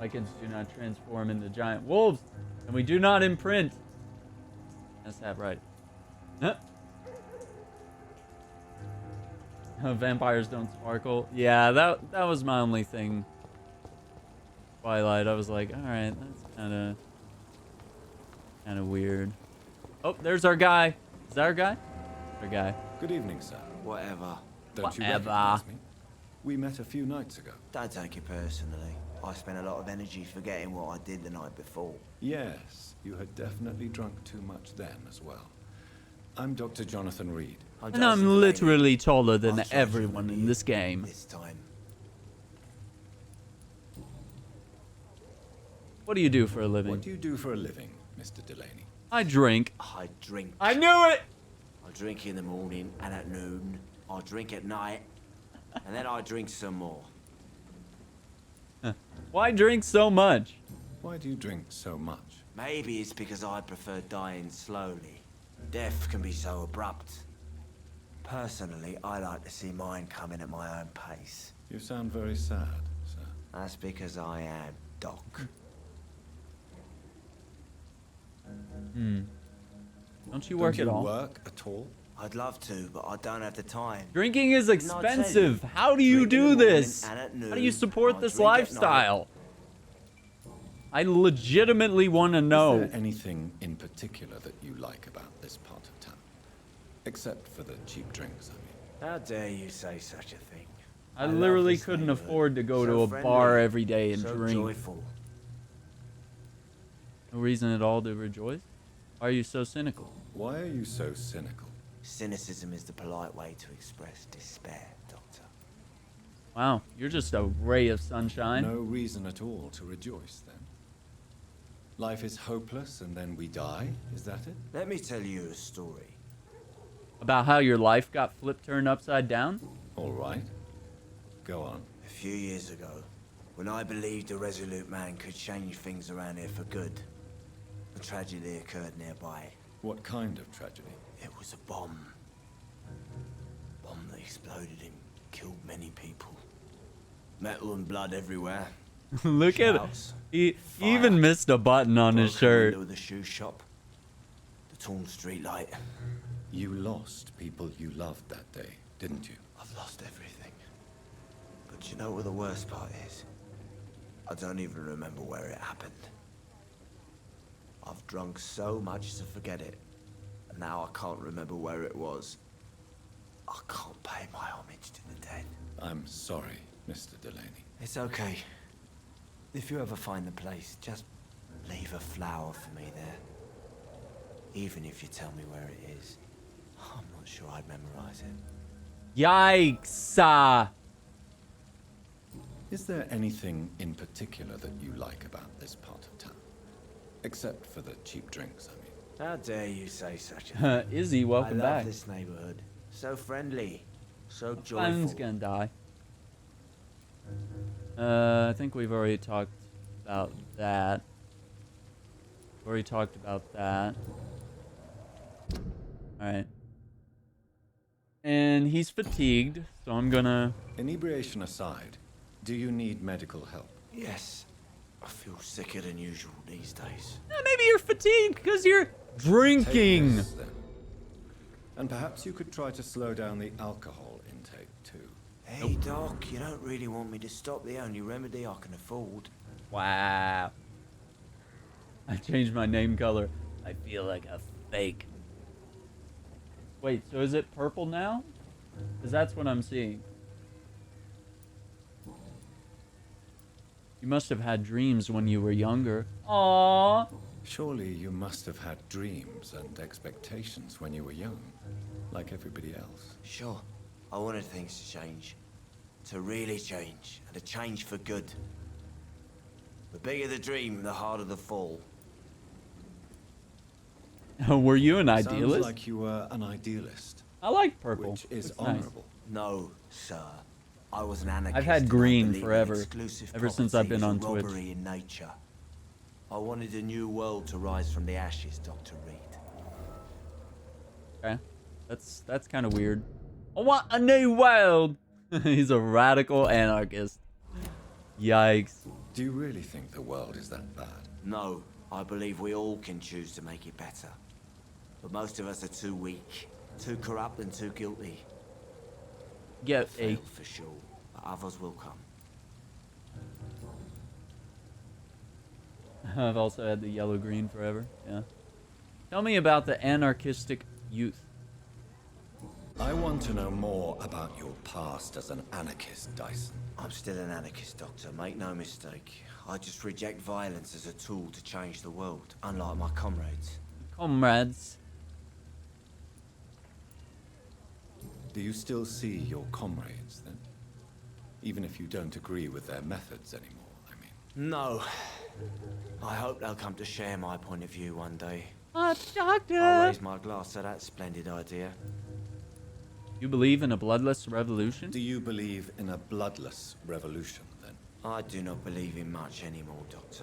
Lichens do not transform into giant wolves, and we do not imprint. That's that right. Huh? Vampires don't sparkle. Yeah, that was my only thing. Twilight, I was like, all right, that's kind of weird. Oh, there's our guy. Is that our guy? Our guy. Good evening, sir. Whatever. Don't you Whatever. recognize me? We met a few nights ago. Don't take it personally. I spent a lot of energy forgetting what I did the night before. Yes, you had definitely drunk too much then as well. I'm Dr. Jonathan Reed. And I'm literally taller than I'll try to everyone remember in you this game. This time. What do you do for a living? What do you do for a living, Mr. Delaney? I drink. I drink. I knew it! I drink in the morning and at noon. I drink at night. And then I drink some more. Why drink so much? Why do you drink so much? Maybe it's because I prefer dying slowly. Death can be so abrupt. Personally, I like to see mine coming at my own pace. You sound very sad, sir. That's because I am Doc. Don't you work Don't at you all? work at all? I'd love to, but I don't have the time. Drinking is Didn't I tell you? expensive. How do you Drink in do the morning this? and at How do noon, you support I'll this drink at night. lifestyle? I legitimately want to know. Is there anything in particular that you like about this part of town? Except for the cheap drinks, I mean. How dare you say such a thing? I love literally this couldn't neighborhood. afford to go So to a friendly, bar every day and so drink. joyful. No reason at all to rejoice. Why are you so cynical? Why are you so cynical? Cynicism is the polite way to express despair, Doctor. Wow, you're just a ray of sunshine. No reason at all to rejoice, then. Life is hopeless and then we die, is that it? Let me tell you a story. About how your life got flipped turned upside down? All right. Go on. A few years ago, when I believed a resolute man could change things around here for good, a tragedy occurred nearby. What kind of tragedy? It was a bomb. Bomb that exploded and killed many people. Metal and blood everywhere. Look at it. Shouts, He fire, even missed a button on his broken shirt. window of the shoe shop. The torn street light. You lost people you loved that day, didn't you? I've lost everything. But you know what the worst part is? I don't even remember where it happened. I've drunk so much to forget it. And now I can't remember where it was. I can't pay my homage to the dead. I'm sorry, Mr. Delaney. It's okay. If you ever find the place, just leave a flower for me there. Even if you tell me where it is. I'm not sure I'd memorize it. Yikes. Is there anything in particular that you like about this part of town? Except for the cheap drinks, I mean. How dare you say such a thing? Izzy, welcome I love back. this neighborhood. So friendly. So Phone's joyful. gonna die. I think we've already talked about that. Already talked about that. Alright. And he's fatigued, so I'm gonna... Inebriation aside, do you need medical help? Yes. I feel sicker than usual these days. Maybe you're fatigued because you're drinking. Take this, then. And perhaps you could try to slow down the alcohol intake, too. Hey, Doc, you don't really want me to stop the only remedy I can afford. Wow. I changed my name color. I feel like a fake. Wait, so is it purple now? Because that's what I'm seeing. You must have had dreams when you were younger. Aww. Surely you must have had dreams and expectations when you were young, like everybody else. Sure. I wanted things to change. To really change. And to change for good. The bigger the dream, the harder the fall. Were you an Sounds idealist? like you were an idealist, I like purple. which is It's nice. honorable. No, sir. I was an anarchist. I've had and I green believed in forever, exclusive ever since I've been property on is a Twitch. robbery in nature. I wanted a new world to rise from the ashes, Dr. Reed. Okay. That's kind of weird. I want a new world. He's a radical anarchist. Yikes. Do you really think the world is that bad? No, I believe we all can choose to make it better. But most of us are too weak, too corrupt and too guilty. Get a... Failed for sure, but others will come. I've also had the yellow-green forever. Yeah. Tell me about the anarchistic youth. I want to know more about your past as an anarchist, Dyson. I'm still an anarchist, Doctor, make no mistake. I just reject violence as a tool to change the world, unlike my comrades. Comrades. Do you still see your comrades, then? Even if you don't agree with their methods anymore, I mean. No. I hope they'll come to share my point of view one day. Doctor! I'll raise my glass to that splendid idea. You believe in a bloodless revolution? Do you believe in a bloodless revolution, then? I do not believe in much anymore, Doctor.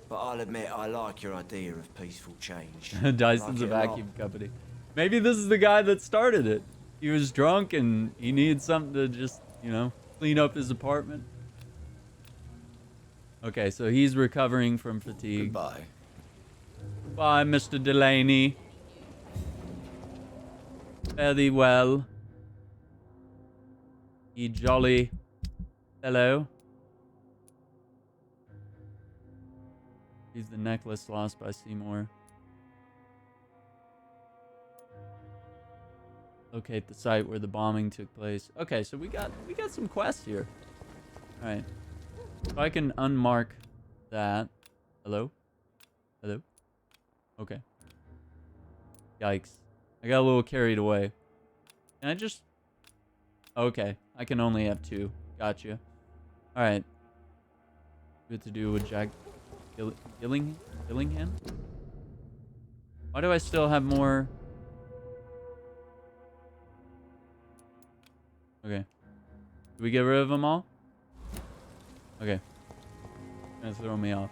But I'll admit I like your idea of peaceful change. Dyson's Like a it lot. vacuum company. Maybe this is the guy that started it. He was drunk and he needed something to just, you know, clean up his apartment. Okay, so he's recovering from fatigue. Goodbye. Bye, Mr. Delaney. Fare thee well. Ye jolly fellow. Use the necklace lost by Seymour. Locate the site where the bombing took place. Okay, so we got some quests here. All right. So I can unmark that. Hello? Hello? Okay. Yikes. I got a little carried away. Can I just... Okay. I can only have 2. Gotcha. Alright. What to do with Jack... Gillingham? Why do I still have more... Okay. Do we get rid of them all? Okay. Gonna throw me off.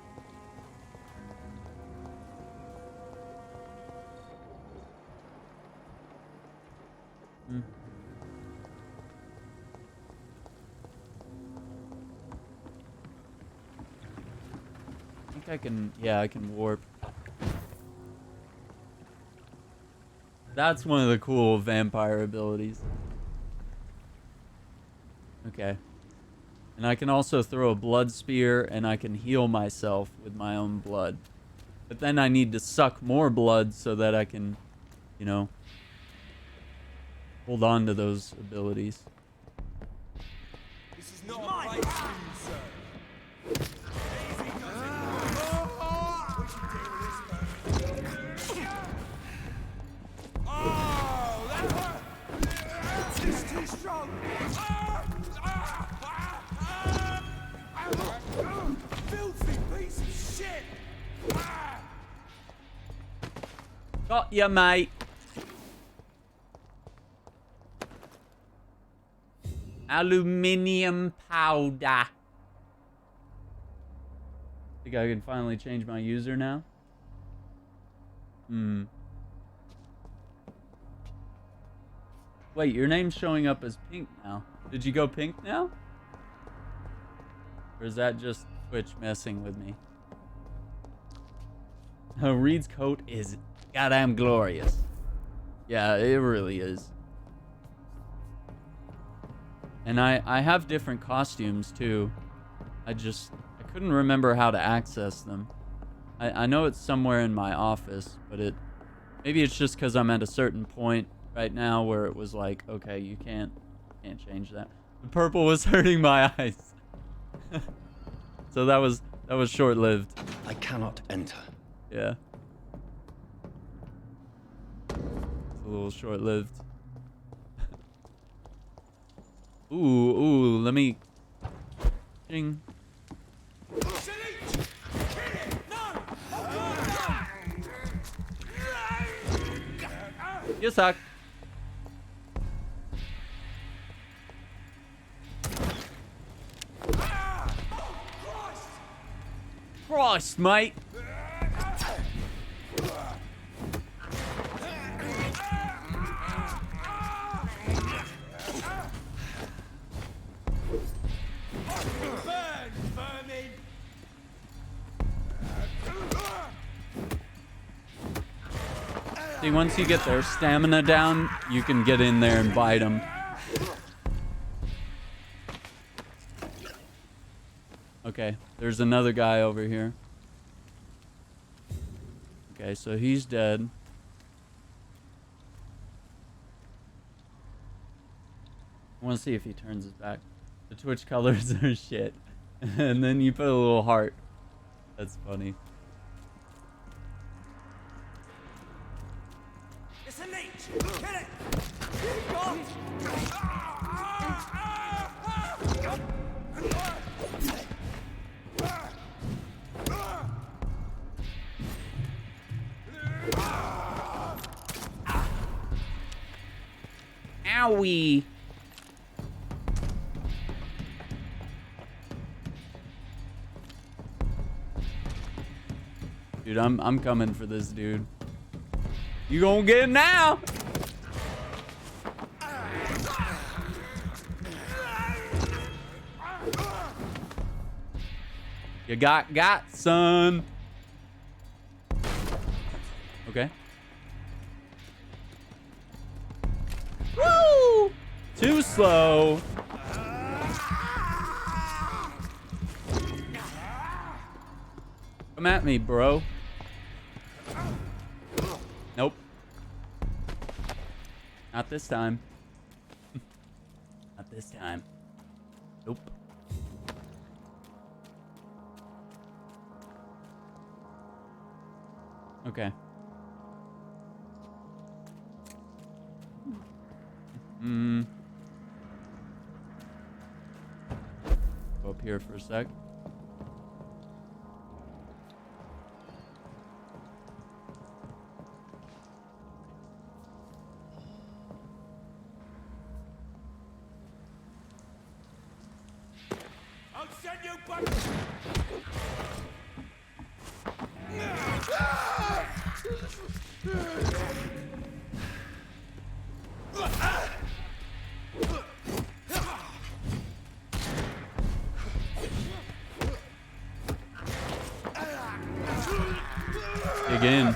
I think I can... Yeah, I can warp. That's one of the cool vampire abilities. Okay. And I can also throw a blood spear, and I can heal myself with my own blood. But then I need to suck more blood so that I can, you know, hold on to those abilities. This is not a place for you, sir. Oh, that hurt! It's too strong! Filthy piece of shit! Got ya, mate. Aluminium powder. Think I can finally change my user now? Wait, your name's showing up as pink now. Did you go pink now? Or is that just Twitch messing with me? Reed's coat is goddamn glorious. Yeah, it really is. And I have different costumes too. I couldn't remember how to access them. I know it's somewhere in my office, but maybe it's just because I'm at a certain point right now where it was like, okay, you can't change that. The purple was hurting my eyes. So that was short-lived. I cannot enter. Yeah. It's a little short-lived. Ooh, let me... Ding. You suck. Christ, mate. See, once you get their stamina down, you can get in there and bite them. Okay, there's another guy over here. Okay, so he's dead. I want to see if he turns his back. The Twitch colors are shit. And then you put a little heart. That's funny. It's a leech! Kill it! Go! Owie! Dude, I'm coming for this dude. You gonna get him now? You got, son. Okay. Too slow. Come at me, bro. Nope. Not this time. Not this time. Nope. Okay. Go up here for a sec. I'll send you back. Dig in.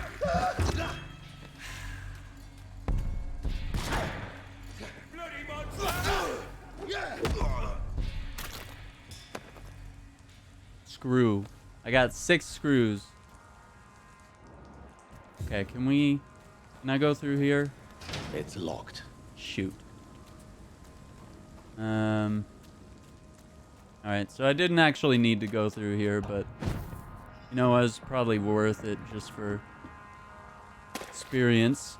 Screw. I got 6 screws. Okay, can I go through here? It's locked. Shoot. Alright, so I didn't actually need to go through here, but you know, it was probably worth it just for experience.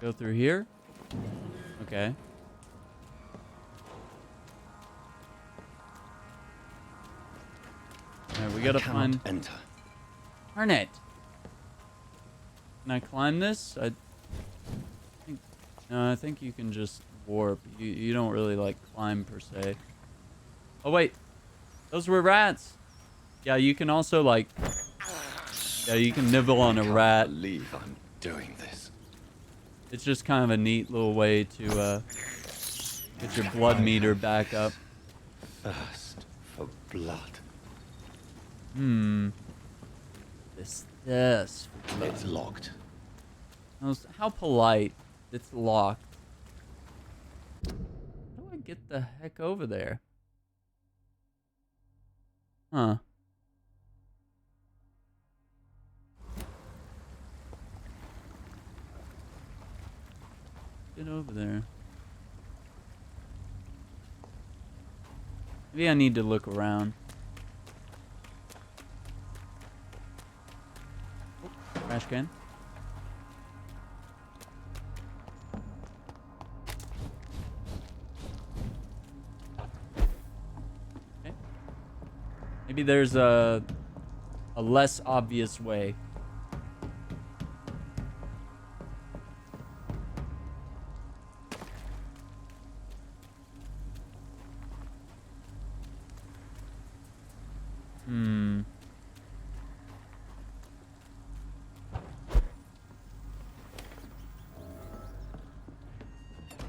Go through here. Okay. Alright, we gotta find. Enter. Darn it. Can I climb this? No, I think you can just warp. You don't really like climb per se. Oh wait, those were rats. Yeah, you can also like. Yeah, you can nibble on a rat. I can't believe I'm doing this. It's just kind of a neat little way to get your blood meter back up. Thirst for blood. This. It's locked. How polite. It's locked. How do I get the heck over there? Huh. Get over there. Maybe I need to look around. Oh, trash can. Okay. Maybe there's a less obvious way.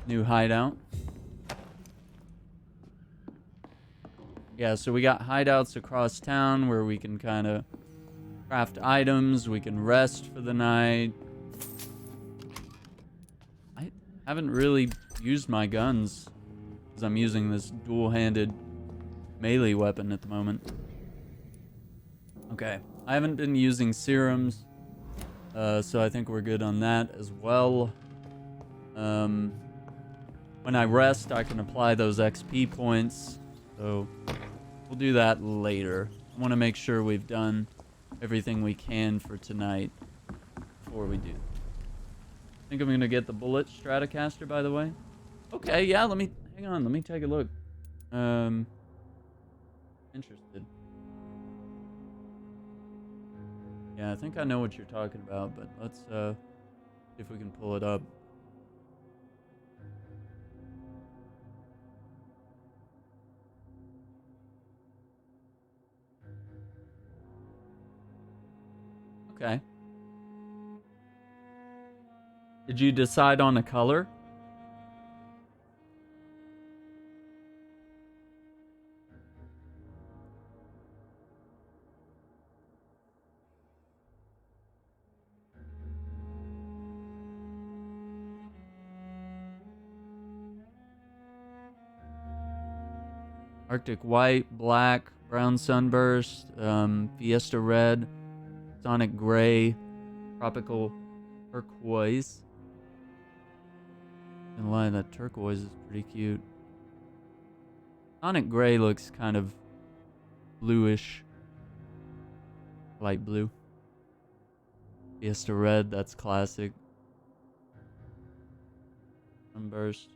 New hideout. Yeah, so we got hideouts across town where we can kind of craft items. We can rest for the night. I haven't really used my guns because I'm using this dual-handed melee weapon at the moment. Okay, I haven't been using serums, so I think we're good on that as well. When I rest, I can apply those XP points, so we'll do that later. I want to make sure we've done everything we can for tonight before we do. I think I'm going to get the bullet Stratocaster, by the way. Okay, yeah, hang on, let me take a look. Interested. Yeah, I think I know what you're talking about, but let's see if we can pull it up. Okay. Did you decide on a color? Arctic White, Black, Brown Sunburst, Fiesta Red, Sonic Gray, Tropical Turquoise. And lie, that turquoise is pretty cute. Sonic Gray looks kind of bluish. Light blue. Fiesta Red, that's classic. Sunburst.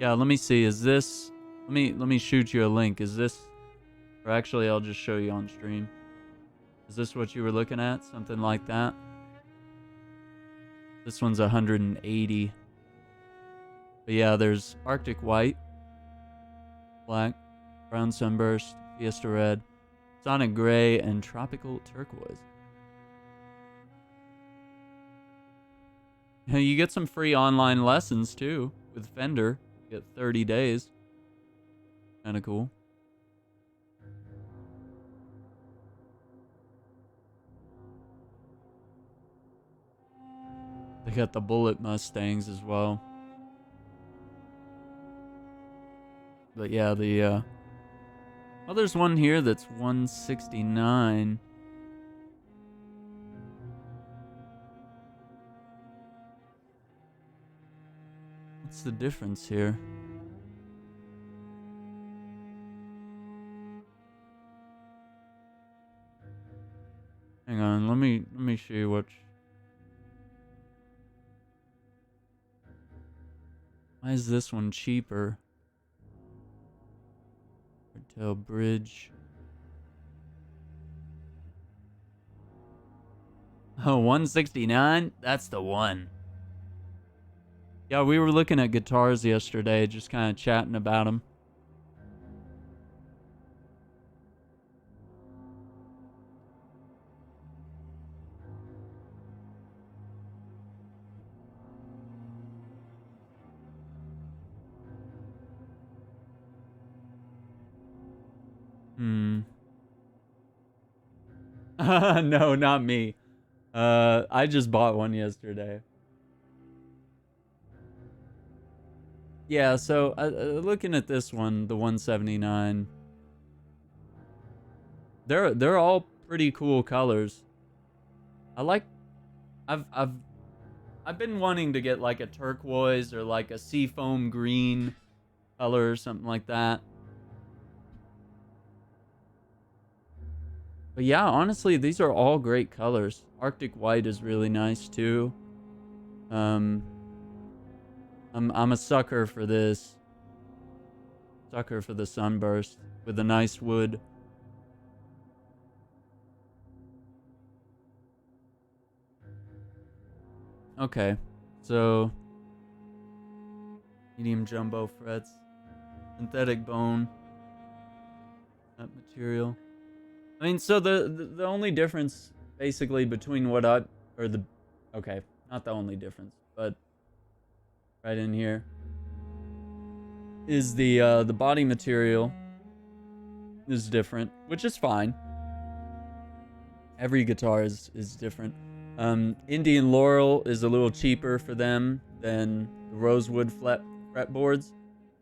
Yeah, let me see. Is this... Let me shoot you a link. Is this... Or actually, I'll just show you on stream. Is this what you were looking at? Something like that? This one's 180. But yeah, there's Arctic White, Black, Brown Sunburst, Fiesta Red, Sonic Gray, and Tropical Turquoise. You get some free online lessons too with Fender. You get 30 days. Kind of cool. They got the Bullet Mustangs as well. But yeah, the well, there's one here that's 169. What's the difference here? Hang on, let me show you what. Why is this one cheaper? Hotel Bridge. Oh, 169? That's the one. Yeah, we were looking at guitars yesterday, just kind of chatting about them. No, not me. I just bought one yesterday. Yeah, so looking at this one, the 179. They're all pretty cool colors. I like I've been wanting to get like a turquoise or like a seafoam green color or something like that. But yeah, honestly, these are all great colors. Arctic White is really nice too. I'm a sucker for this. Sucker for the Sunburst with a nice wood. Okay, so medium jumbo frets, synthetic bone, that material. I mean, so the only difference basically between what okay, not the only difference, but right in here is the body material is different, which is fine. Every guitar is different. Indian Laurel is a little cheaper for them than the Rosewood fretboards.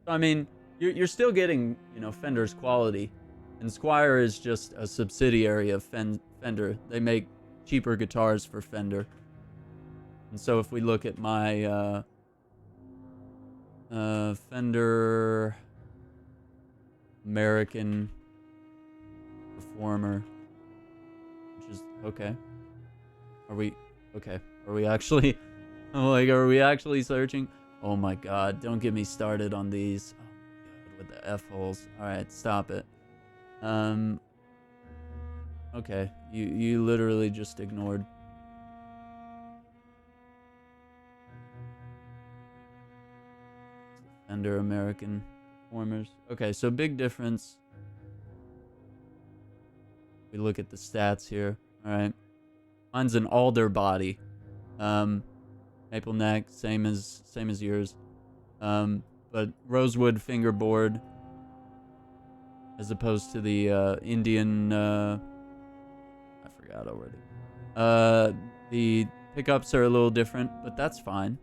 So, I mean, you're still getting, you know, Fender's quality. And Squier is just a subsidiary of Fender. They make cheaper guitars for Fender. And so if we look at my Fender American Performer, which is okay. Are we actually like, are we actually searching? Oh my god, don't get me started on these. Oh my god, with the F-holes. Alright, stop it. Okay, you literally just ignored. Fender American Performers. Okay, so big difference. We look at the stats here. Alright. Mine's an alder body. Maple neck, same as yours. But rosewood fingerboard as opposed to the Indian I forgot already. The pickups are a little different, but that's fine.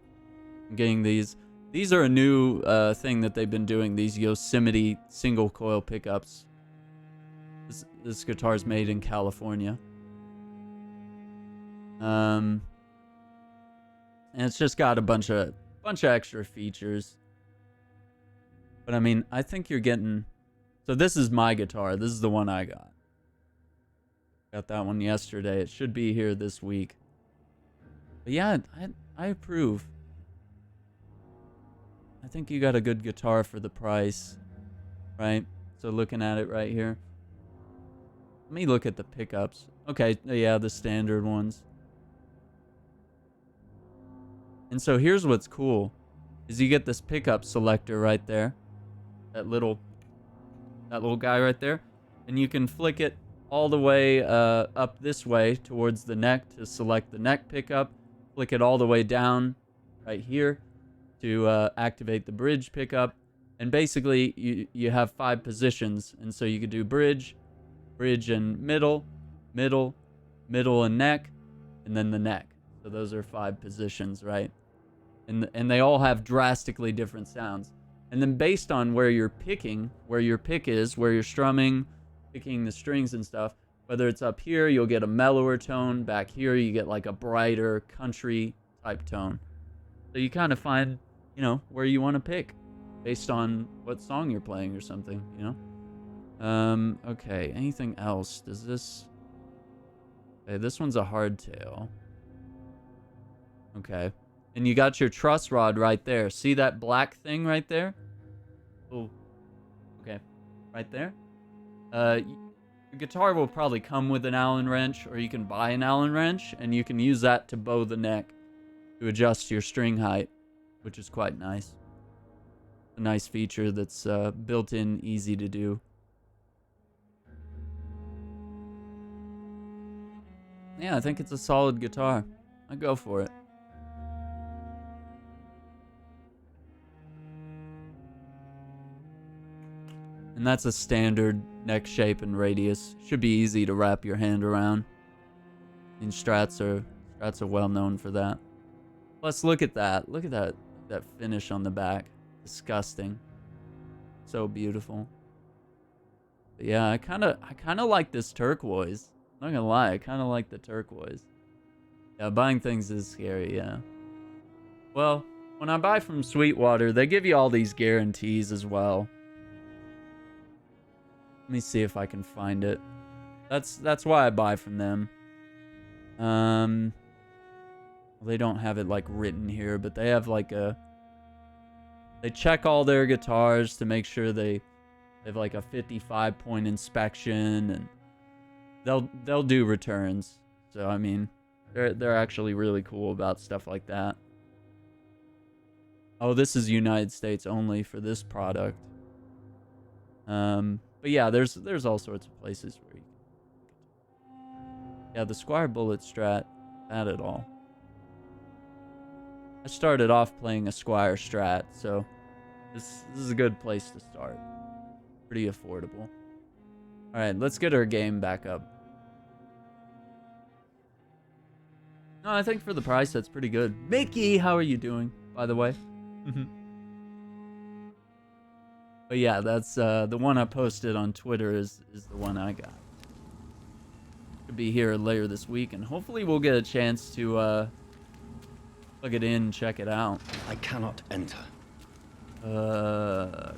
I'm getting these. These are a new thing that they've been doing, these Yosemite single coil pickups. This guitar's made in California. And it's just got a bunch of extra features. But I mean, I think you're getting... So this is my guitar. This is the one I got. Got that one yesterday. It should be here this week. But yeah, I approve. I think you got a good guitar for the price, right? So looking at it right here. Let me look at the pickups. Okay, yeah, the standard ones. And so here's what's cool, is you get this pickup selector right there. That little guy right there. And you can flick it all the way up this way towards the neck to select the neck pickup. Flick it all the way down right here to activate the bridge pickup. And basically you have 5 positions, and so you could do bridge and middle and neck, and then the neck. So those are 5 positions, right? And they all have drastically different sounds. And then based on where you're picking, where your pick is, where you're strumming, picking the strings and stuff, whether it's up here, you'll get a mellower tone. Back here, you get like a brighter country type tone. So you kind of find, you know, where you want to pick based on what song you're playing or something, you know? Okay, anything else? Does this... Okay, this one's a hardtail. Okay. And you got your truss rod right there. See that black thing right there? Oh. Okay. Right there. Your guitar will probably come with an Allen wrench, or you can buy an Allen wrench, and you can use that to bow the neck to adjust your string height, which is quite nice. A nice feature that's built in, easy to do. Yeah, I think it's a solid guitar. I'd go for it. And that's a standard neck shape and radius. Should be easy to wrap your hand around. And Strats are well known for that. Plus, look at that. Look at that finish on the back. Disgusting. So beautiful. But yeah, I kind of like this turquoise. I'm not gonna lie, I kind of like the turquoise. Yeah, buying things is scary, yeah. Well, when I buy from Sweetwater, they give you all these guarantees as well. Let me see if I can find it. That's why I buy from them. They don't have it like written here, but they have like they check all their guitars to make sure they have like a 55-point inspection, and they'll do returns. So I mean, they're actually really cool about stuff like that. Oh, this is United States only for this product. But yeah, there's all sorts of places where you can. Yeah, the Squier Bullet Strat, not at all. I started off playing a Squier Strat, so this is a good place to start. Pretty affordable. Alright, let's get our game back up. No, I think for the price, that's pretty good. Mickey, how are you doing, by the way? But yeah, that's the one I posted on Twitter is the one I got. Could be here later this week, and hopefully we'll get a chance to plug it in, check it out. I cannot enter. Okay.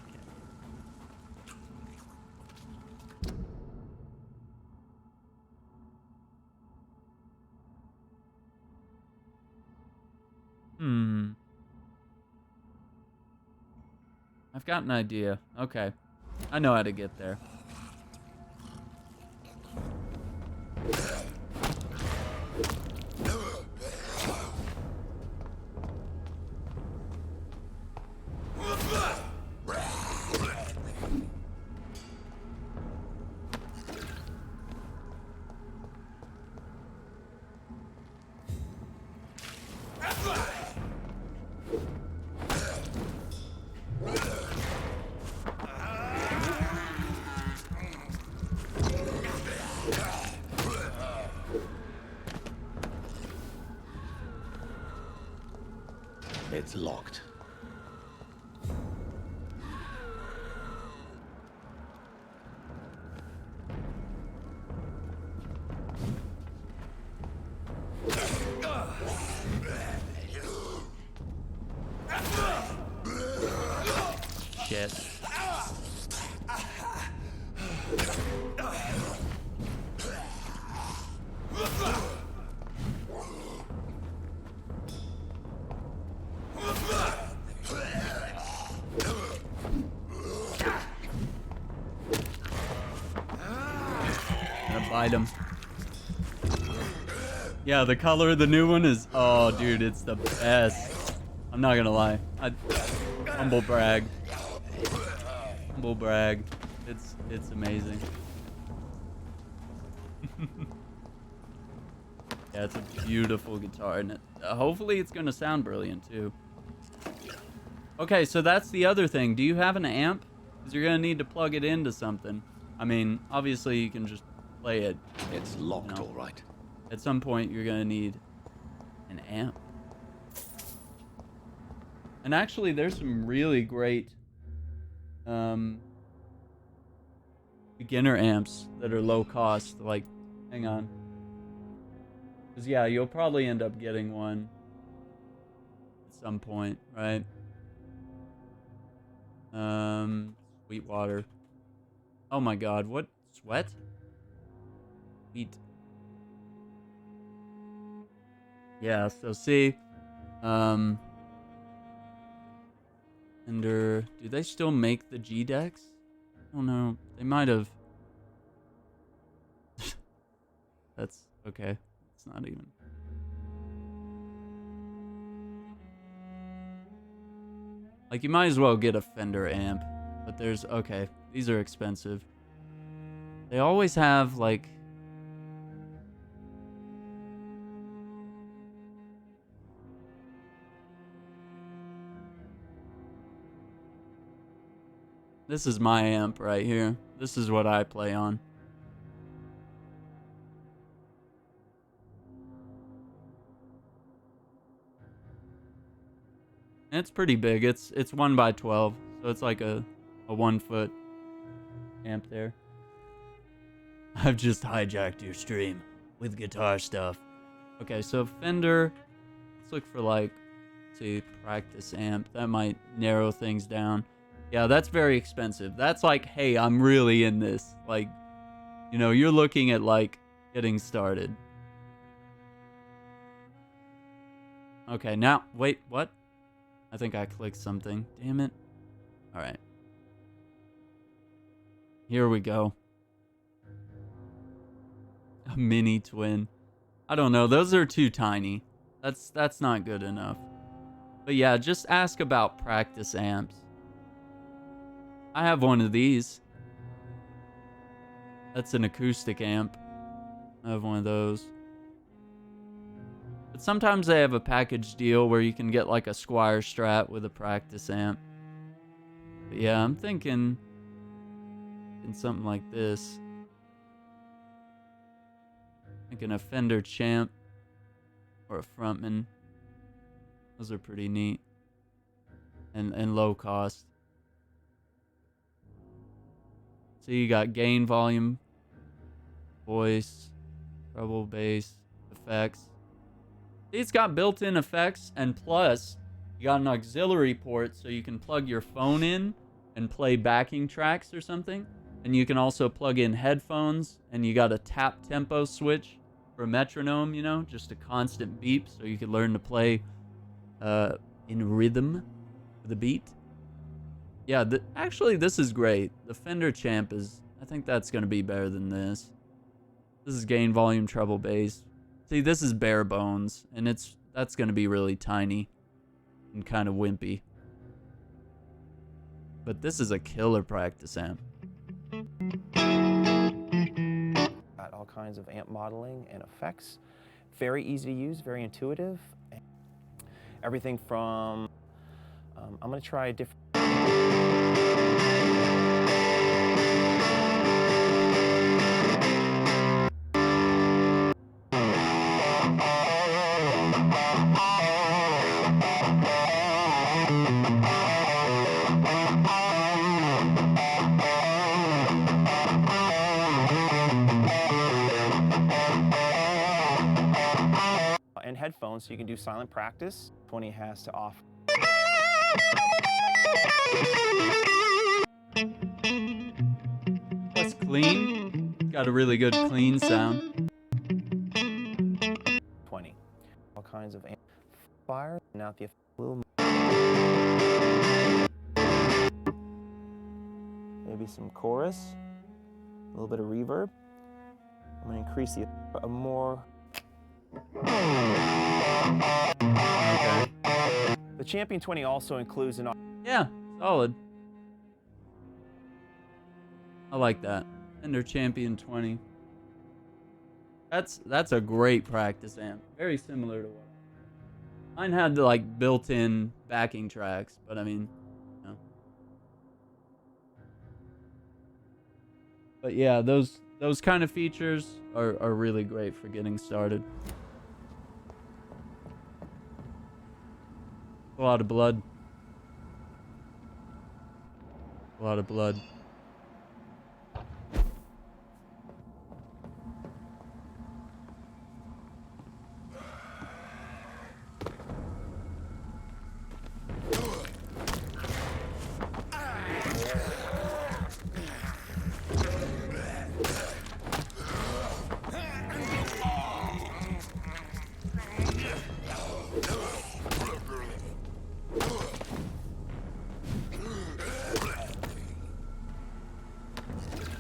I've got an idea. Okay. I know how to get there. It's locked. shit. Gonna bite him. Yeah, the color of the new one is, oh dude, it's the best. I'm not gonna lie. Humble brag. Humble brag. It's amazing. Yeah, it's a beautiful guitar, and hopefully it's gonna sound brilliant too. Okay, so that's the other thing. Do you have an amp? Because you're gonna need to plug it into something. I mean, obviously you can just play it. It's locked, you know. all right. At some point, you're gonna need an amp. And actually, there's some really great beginner amps that are low cost. Like, hang on. Because, yeah, you'll probably end up getting one at some point, right? Sweetwater. Oh my god, what? Sweat? Sweet. Yeah, so see, Fender, do they still make the G decks? I don't know. They might have. That's okay. It's not even. Like, you might as well get a Fender amp, but there's, okay, these are expensive. They always have, like, this is my amp right here. This is what I play on. And it's pretty big. It's 1x12, so it's like a 1 foot amp there. I've just hijacked your stream with guitar stuff. Okay, so Fender. Let's look for, like, say, practice amp. That might narrow things down. Yeah, that's very expensive. That's like, hey, I'm really in this. Like, you know, you're looking at, like, getting started. Okay, now, wait, what? I think I clicked something. Damn it. All right. Here we go. A mini twin. I don't know. Those are too tiny. That's not good enough. But yeah, just ask about practice amps. I have one of these. That's an acoustic amp. I have one of those. But sometimes they have a package deal where you can get like a Squire Strat with a practice amp. But yeah, I'm thinking in something like this. Thinking a Fender Champ or a Frontman. Those are pretty neat. And low cost. So you got gain, volume, voice, treble, bass, effects. It's got built-in effects, and plus, you got an auxiliary port so you can plug your phone in and play backing tracks or something. And you can also plug in headphones, and you got a tap tempo switch for a metronome, you know, just a constant beep so you can learn to play in rhythm with a beat. Yeah, actually, this is great. The Fender Champ is, I think that's going to be better than this. This is gain, volume, treble, bass. See, this is bare bones, and that's going to be really tiny and kind of wimpy. But this is a killer practice amp. Got all kinds of amp modeling and effects. Very easy to use, very intuitive. Everything from, I'm going to try a different... and headphones, so you can do silent practice when he has to offer. Plus clean. Got a really good clean sound. 20. All kinds of fire. Now the little. Maybe some chorus. A little bit of reverb. I'm going to increase the more. Okay. The Champion 20 also includes an. Yeah, solid. I like that. Fender Champion 20. That's a great practice amp. Very similar to what mine had, like built-in backing tracks, but I mean, you know. But yeah, those kind of features are really great for getting started. A lot of blood. A lot of blood.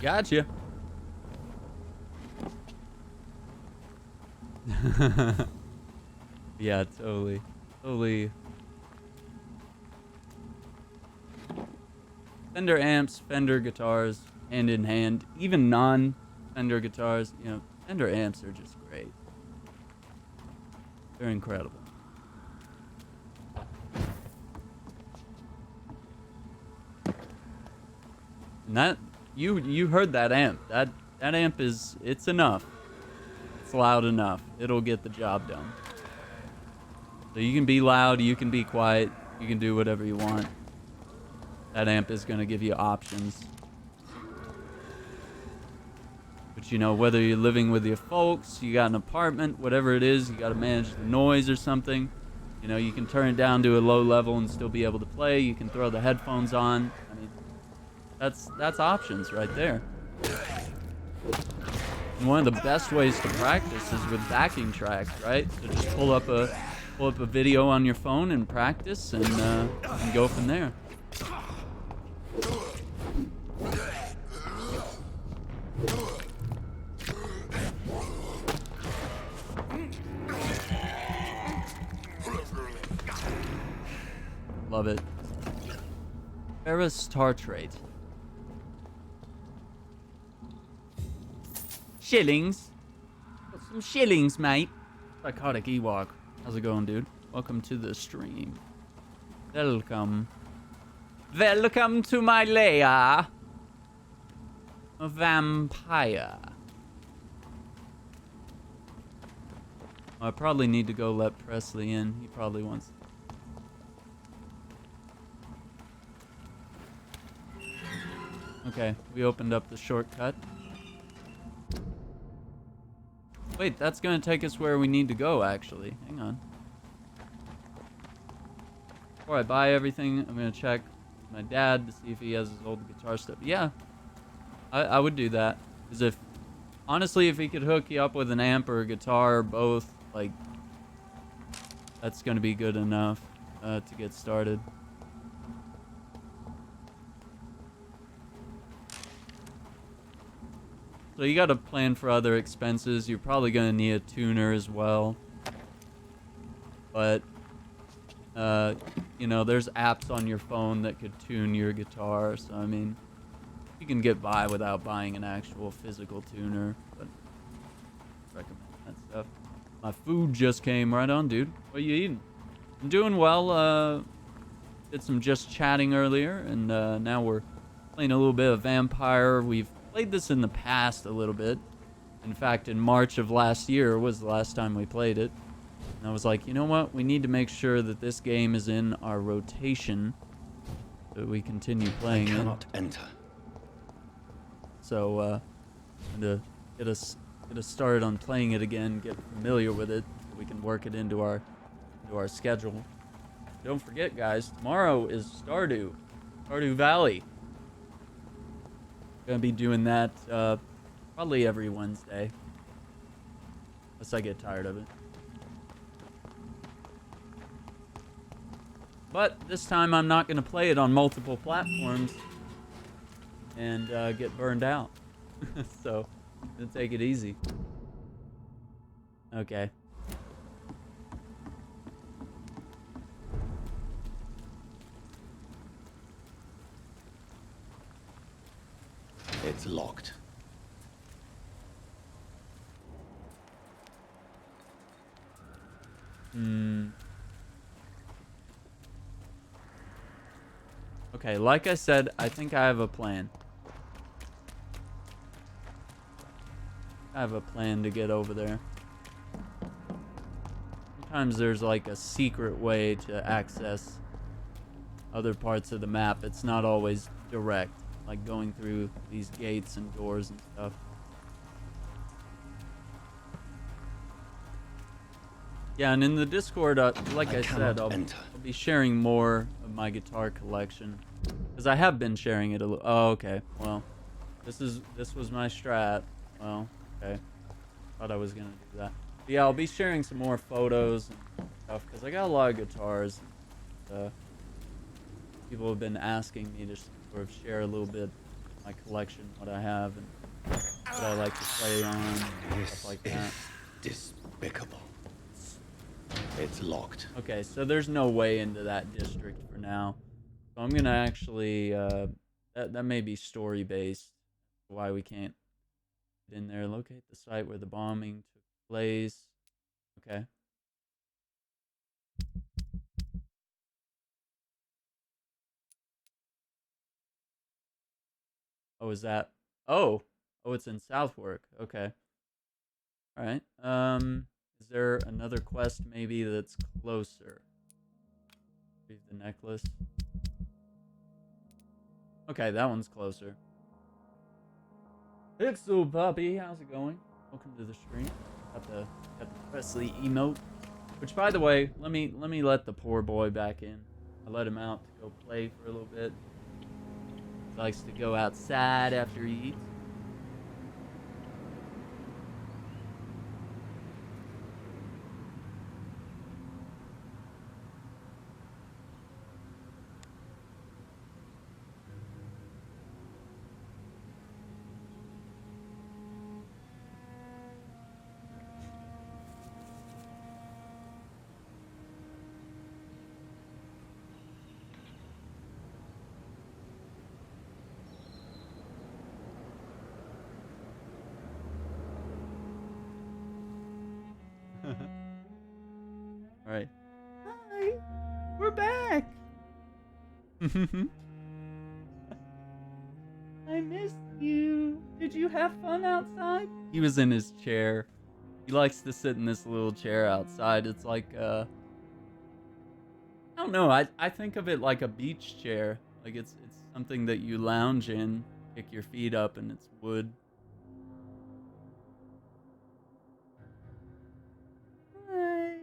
Gotcha. Yeah, totally. Fender amps, Fender guitars, hand in hand. Even non-Fender guitars, you know, Fender amps are just great. They're incredible. And that, you heard that amp. That amp it's enough. It's loud enough. It'll get the job done. So you can be loud, you can be quiet, you can do whatever you want. That amp is going to give you options. But you know, whether you're living with your folks, you got an apartment, whatever it is, you got to manage the noise or something. You know, you can turn it down to a low level and still be able to play. You can throw the headphones on. I mean, that's options right there. And one of the best ways to practice is with backing tracks, right? So just pull up a video on your phone and practice, and go from there. Love it. Ferrous tartrate. Shillings. Got some shillings, mate. Psychotic Ewok. How's it going, dude? Welcome to the stream. Welcome. Welcome to my lair. A vampire. I probably need to go let Presley in. He probably wants. Okay, we opened up the shortcut. Wait, that's gonna take us where we need to go, actually. Hang on. Before I buy everything, I'm gonna check my dad to see if he has his old guitar stuff. Yeah, I would do that. Because honestly, if he could hook you up with an amp or a guitar or both, like, that's gonna be good enough to get started. So you got to plan for other expenses. You're probably going to need a tuner as well. But, you know, there's apps on your phone that could tune your guitar. So, I mean, you can get by without buying an actual physical tuner. But I recommend that stuff. My food just came right on, dude. What are you eating? I'm doing well. Did some just chatting earlier. And now we're playing a little bit of Vampyr. We've played this in the past a little bit. In fact, in March of last year was the last time we played it. And I was like, you know what? We need to make sure that this game is in our rotation so that we continue playing it. I cannot enter. So, to get us started on playing it again, get familiar with it, so we can work it into our schedule. Don't forget, guys, tomorrow is Stardew Valley. Gonna be doing that probably every Wednesday. Unless I get tired of it. But this time I'm not gonna play it on multiple platforms and get burned out. So, gonna take it easy. Okay. It's locked. Okay, like I said, I think I have a plan. I have a plan to get over there. Sometimes there's like a secret way to access other parts of the map. It's not always direct, like going through these gates and doors and stuff. Yeah, and in the Discord, like I said, I'll be sharing more of my guitar collection. Because I have been sharing it a little. Oh, okay. Well, this was my strat. Well, okay. Thought I was going to do that. But yeah, I'll be sharing some more photos and stuff. Because I got a lot of guitars. People have been asking me to sort of share a little bit of my collection, what I have, and what I like to play on, and stuff like that. Despicable. It's locked. Okay, so there's no way into that district for now. So I'm gonna actually, that may be story based. Why we can't get in there. Locate the site where the bombing took place. Okay. Oh, is that? Oh, it's in Southwark. Okay. All right. Is there another quest maybe that's closer? Retrieve the necklace. Okay, that one's closer. Pixel Puppy, how's it going? Welcome to the stream. Got the Presley emote. Which, by the way, let me let the poor boy back in. I let him out to go play for a little bit. He likes to go outside after he eats. Alright. Hi! We're back! I missed you. Did you have fun outside? He was in his chair. He likes to sit in this little chair outside. It's like, I don't know. I think of it like a beach chair. Like it's something that you lounge in, kick your feet up, and it's wood. Hi.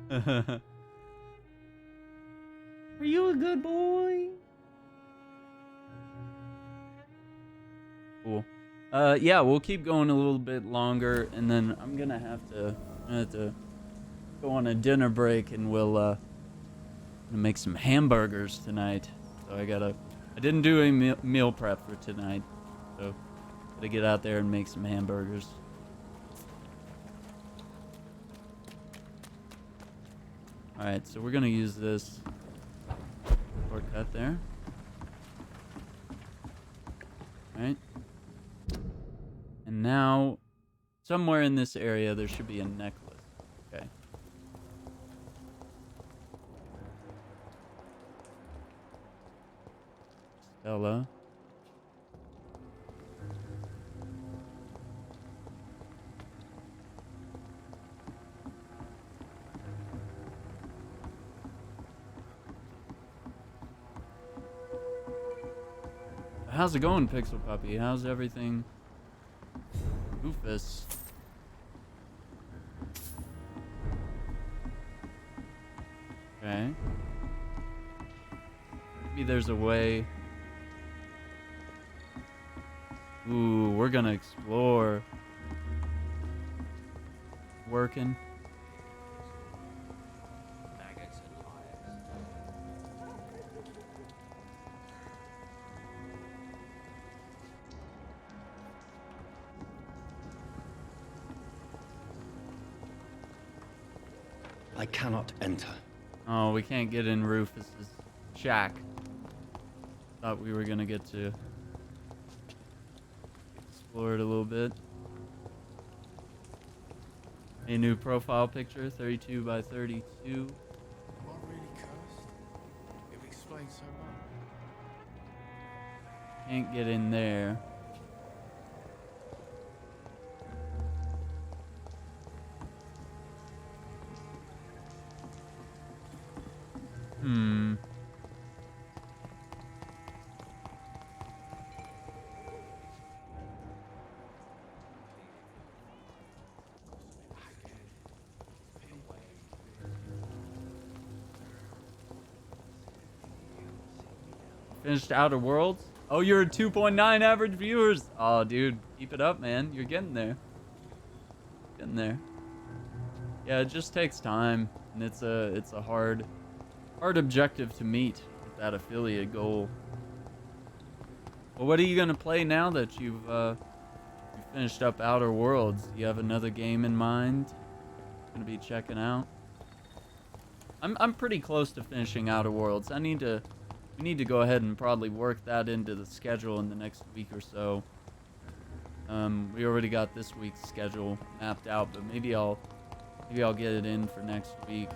Hello. Are you a good boy? Cool. Yeah, we'll keep going a little bit longer, and then I'm gonna have to go on a dinner break, and we'll gonna make some hamburgers tonight. So I didn't do a meal prep for tonight, so gotta get out there and make some hamburgers. All right, so we're gonna use this shortcut there. All right. And now, somewhere in this area, there should be a necklace. Okay. Stella. How's it going, Pixel Puppy? How's everything? Goofus. Okay. Maybe there's a way. Ooh, we're gonna explore. Working. Maggots and liars. I cannot enter. Oh, we can't get in Rufus's shack. Thought we were gonna get to explore it a little bit. A new profile picture, 32 by 32. Am I really cursed? It explains so much. Can't get in there. Hmm. Finished Outer Worlds? Oh, you're at 2.9 average viewers. Oh, dude, keep it up, man. You're getting there. Getting there. Yeah, it just takes time, and it's a hard objective to meet with that affiliate goal. Well, what are you gonna play now that you've finished up Outer Worlds? Do you have another game in mind? Gonna be checking out. I'm pretty close to finishing Outer Worlds. We need to go ahead and probably work that into the schedule in the next week or so. We already got this week's schedule mapped out, but maybe I'll get it in for next week.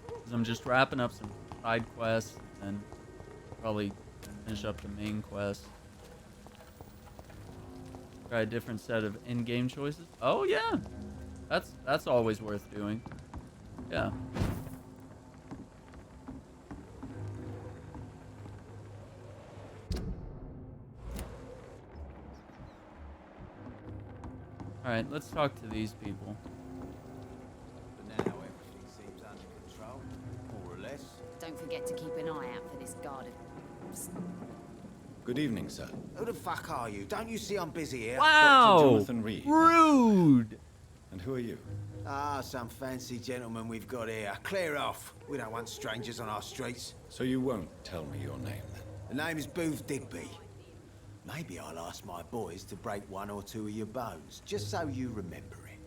'Cause I'm just wrapping up some side quests and probably finish up the main quest. Try a different set of in-game choices. Oh yeah, that's always worth doing. Yeah. Alright, let's talk to these people. But now everything seems under control, more or less. Don't forget to keep an eye out for this guard. Good evening, sir. Who the fuck are you? Don't you see I'm busy here? Wow! Dr. Jonathan Reed. Rude! And who are you? Ah, some fancy gentleman we've got here. Clear off. We don't want strangers on our streets. So you won't tell me your name, then? The name is Booth Digby. Maybe I'll ask my boys to break one or two of your bones, just so you remember it.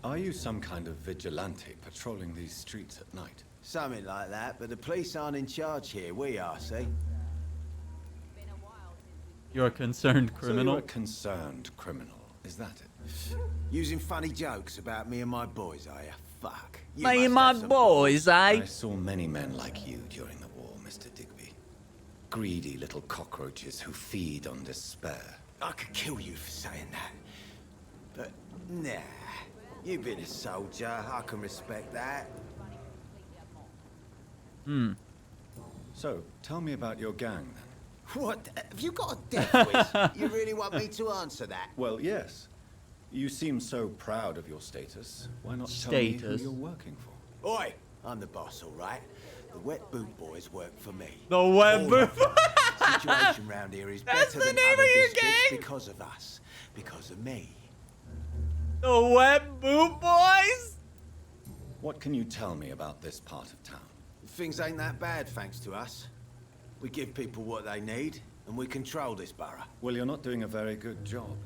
Are you some kind of vigilante patrolling these streets at night? Something like that, but the police aren't in charge here. We are, see? You're a concerned criminal? So you're a concerned criminal, is that it? Using funny jokes about me and my boys, are you? Fuck. You Me and must my have some boys, I saw many men like you during the war, Mr. Digby. Greedy little cockroaches who feed on despair. I could kill you for saying that. But, nah. You've been a soldier. I can respect that. So, tell me about your gang, then. What? Have you got a death wish? You really want me to answer that? Well, yes. You seem so proud of your status. Why not tell me who you're working for? Oi! I'm the boss, all right? The Wet Boot Boys work for me. The Wet Boot Situation round here is better than other districts because of us. Because of me. The Wet Boot Boys? What can you tell me about this part of town? Things ain't that bad, thanks to us. We give people what they need, and we control this borough. Well, you're not doing a very good job.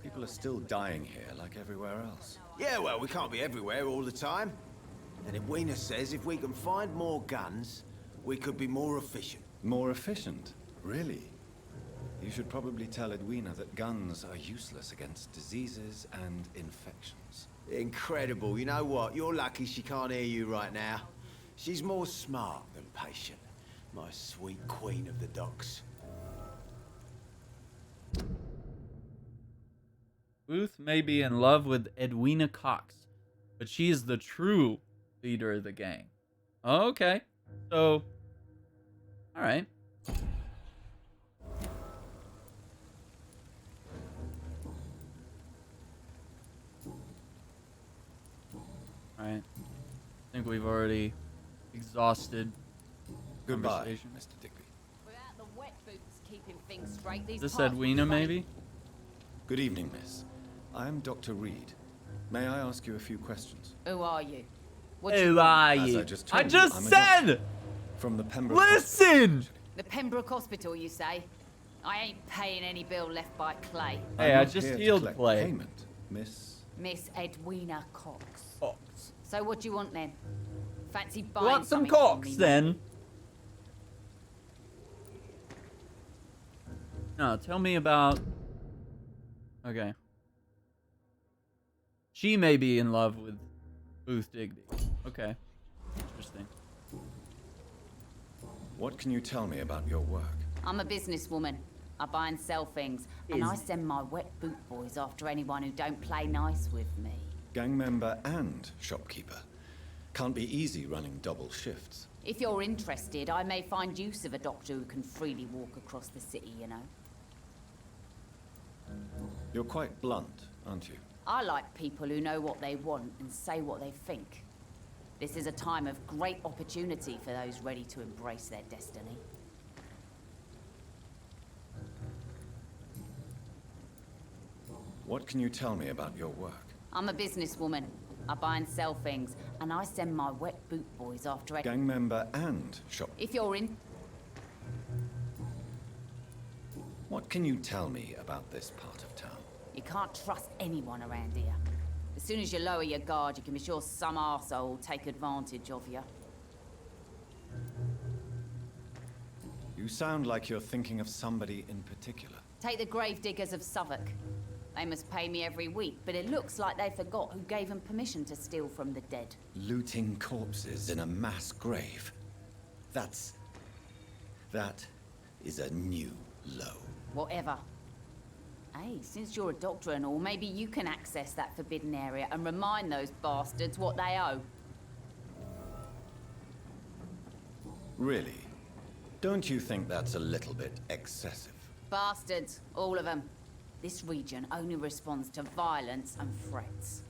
People are still dying here like everywhere else. Yeah, well, we can't be everywhere all the time. And Edwina says if we can find more guns, we could be more efficient. More efficient? Really? You should probably tell Edwina that guns are useless against diseases and infections. Incredible. You know what? You're lucky she can't hear you right now. She's more smart than patient. My sweet queen of the docks. Booth may be in love with Edwina Cox, but she is the true leader of the gang. Okay. So, alright. Alright. I think we've already exhausted Goodbye, conversation. Mr. Digby. Without the wet boots keeping things straight, these Is this parts will be Edwina, funny. maybe? Good evening, miss. I am Dr. Reed. May I ask you a few questions? Who are you? What do you Who want? are As you? I just I told you, just I'm a said! doctor. From the Pembroke Listen! The Pembroke Hospital, you say? I ain't paying any bill left by Clay. Hey, I'm I not just here to healed collect Clay. payment, miss. Miss Edwina Cox. Cox. So what do you want then? Fancy You buying want some something from Cox, me, then? maybe? No, tell me about... Okay. She may be in love with Booth Digby. Okay. Interesting. What can you tell me about your work? I'm a businesswoman. I buy and sell things, and I send my wet boot boys after anyone who don't play nice with me. Gang member and shopkeeper. Can't be easy running double shifts. If you're interested, I may find use of a doctor who can freely walk across the city, you know. You're quite blunt, aren't you? I like people who know what they want and say what they think. This is a time of great opportunity for those ready to embrace their destiny. What can you tell me about your work? I'm a businesswoman. I buy and sell things, and I send my wet boot boys after... Gang member and shop... If you're in... What can you tell me about this part of town? You can't trust anyone around here. As soon as you lower your guard, you can be sure some arsehole will take advantage of you. You sound like you're thinking of somebody in particular. Take the gravediggers of Southwark. They must pay me every week, but it looks like they forgot who gave them permission to steal from the dead. Looting corpses in a mass grave. That is a new low. Whatever. Hey, since you're a doctor and all, maybe you can access that forbidden area and remind those bastards what they owe. Really? Don't you think that's a little bit excessive? Bastards, all of them. This region only responds to violence and threats.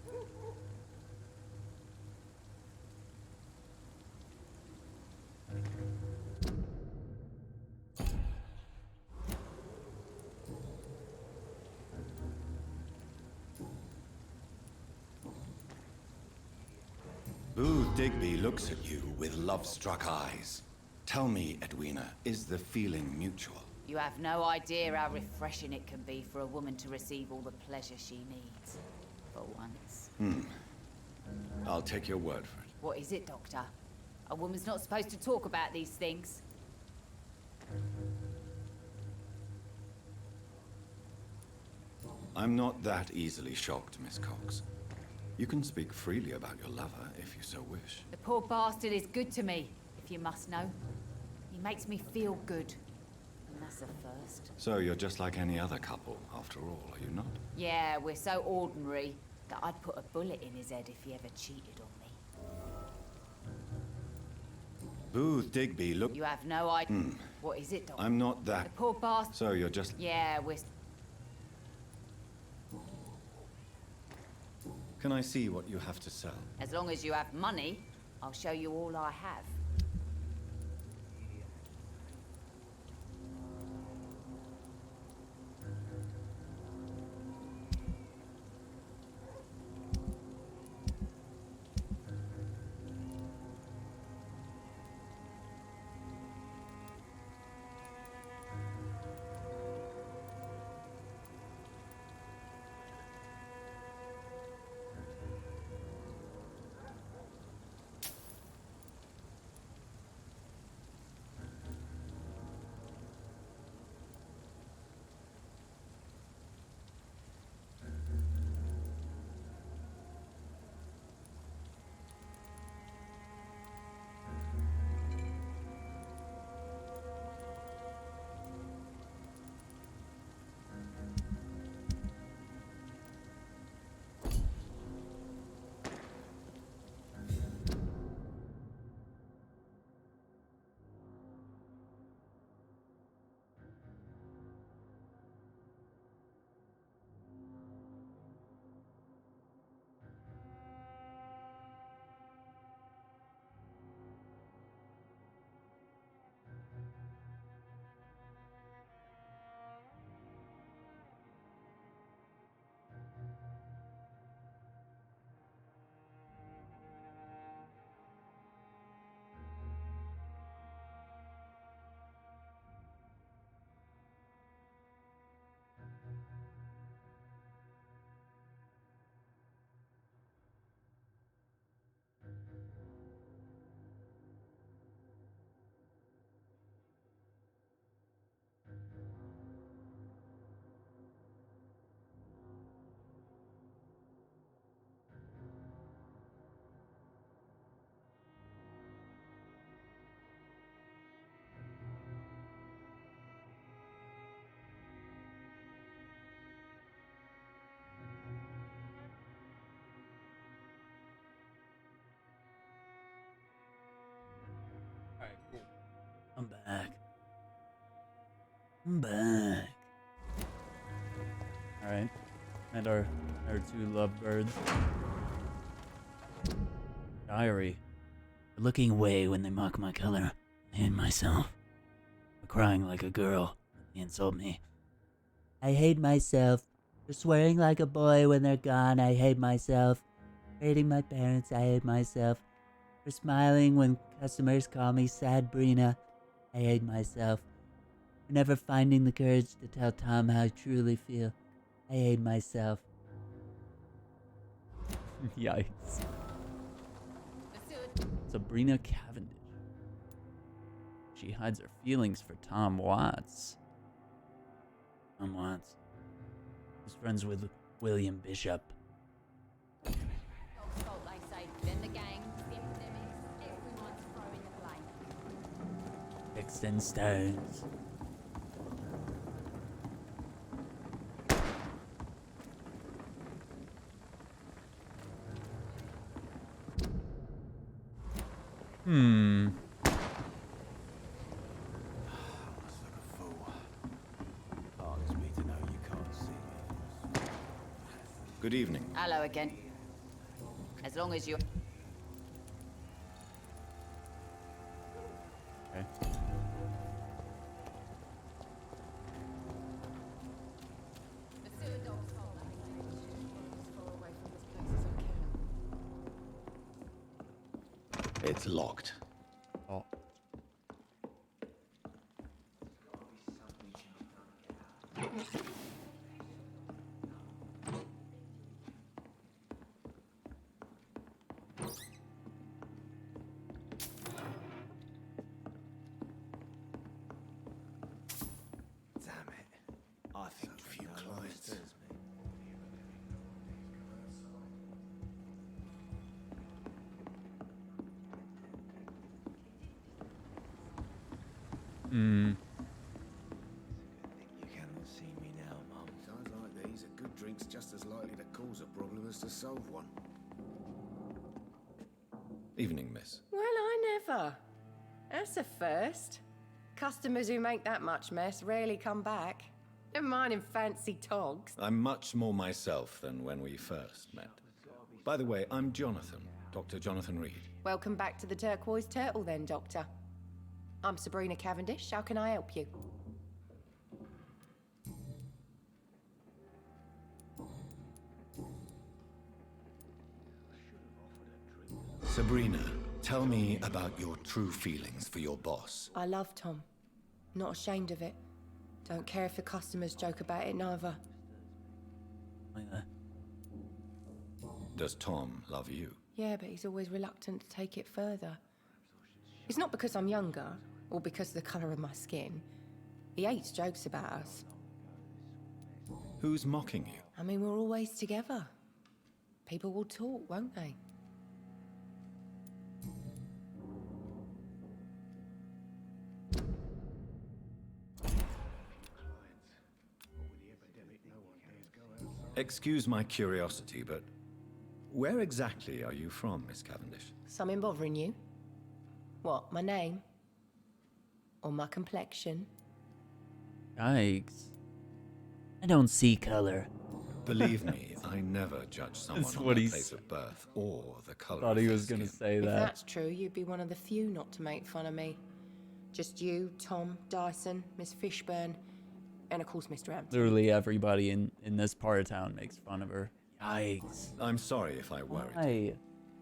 Booth Digby looks at you with love-struck eyes. Tell me, Edwina, is the feeling mutual? You have no idea how refreshing it can be for a woman to receive all the pleasure she needs. For once. I'll take your word for it. What is it, Doctor? A woman's not supposed to talk about these things. I'm not that easily shocked, Miss Cox. You can speak freely about your lover if you so wish. The poor bastard is good to me, if you must know. He makes me feel good. And that's a first. So you're just like any other couple, after all, are you not? Yeah, we're so ordinary that I'd put a bullet in his head if he ever cheated on me. Booth Digby, look... You have no idea. What is it, Doctor? I'm not that... The poor bastard... So you're just... Yeah, we're... Can I see what you have to sell? As long as you have money, I'll show you all I have. I'm back. Alright. And our two lovebirds. Diary. Looking away when they mock my color. I hate myself. For crying like a girl when they insult me. I hate myself. For swearing like a boy when they're gone. I hate myself. For hating my parents. I hate myself. For smiling when customers call me Sad Brina. I hate myself. For never finding the courage to tell Tom how I truly feel. I hate myself. Yikes. Sabrina Cavendish. She hides her feelings for Tom Watts. Tom Watts. Who's friends with William Bishop. Sticks and stones. Good evening. Hello again. As long as you... Okay. It's locked. Oh. I think a few clients. You cannot see me now, Mum. Times like these, a good drink's just as likely to cause a problem as to solve one. Evening, miss. Well, I never. That's a first. Customers who make that much mess rarely come back. Never mind in fancy togs. I'm much more myself than when we first met. By the way, I'm Jonathan, Dr. Jonathan Reed. Welcome back to the Turquoise Turtle then, Doctor. I'm Sabrina Cavendish. How can I help you? Sabrina, tell me about your true feelings for your boss. I love Tom. Not ashamed of it. Don't care if the customers joke about it neither. Does Tom love you? Yeah, but he's always reluctant to take it further. It's not because I'm younger, or because of the colour of my skin. He hates jokes about us. Who's mocking you? I mean, we're always together. People will talk, won't they? Excuse my curiosity, but where exactly are you from, Miss Cavendish? Something bothering you? What, my name? Or my complexion? Yikes. I don't see color. Believe me, I never judge someone That's on what their he's- place of birth or the color Thought of he their was gonna skin. say If that. that's true, you'd be one of the few not to make fun of me. Just you, Tom, Dyson, Miss Fishburne, and of course Mr. Hampton. Literally everybody in this part of town makes fun of her. Yikes. I'm sorry if I worried. Why?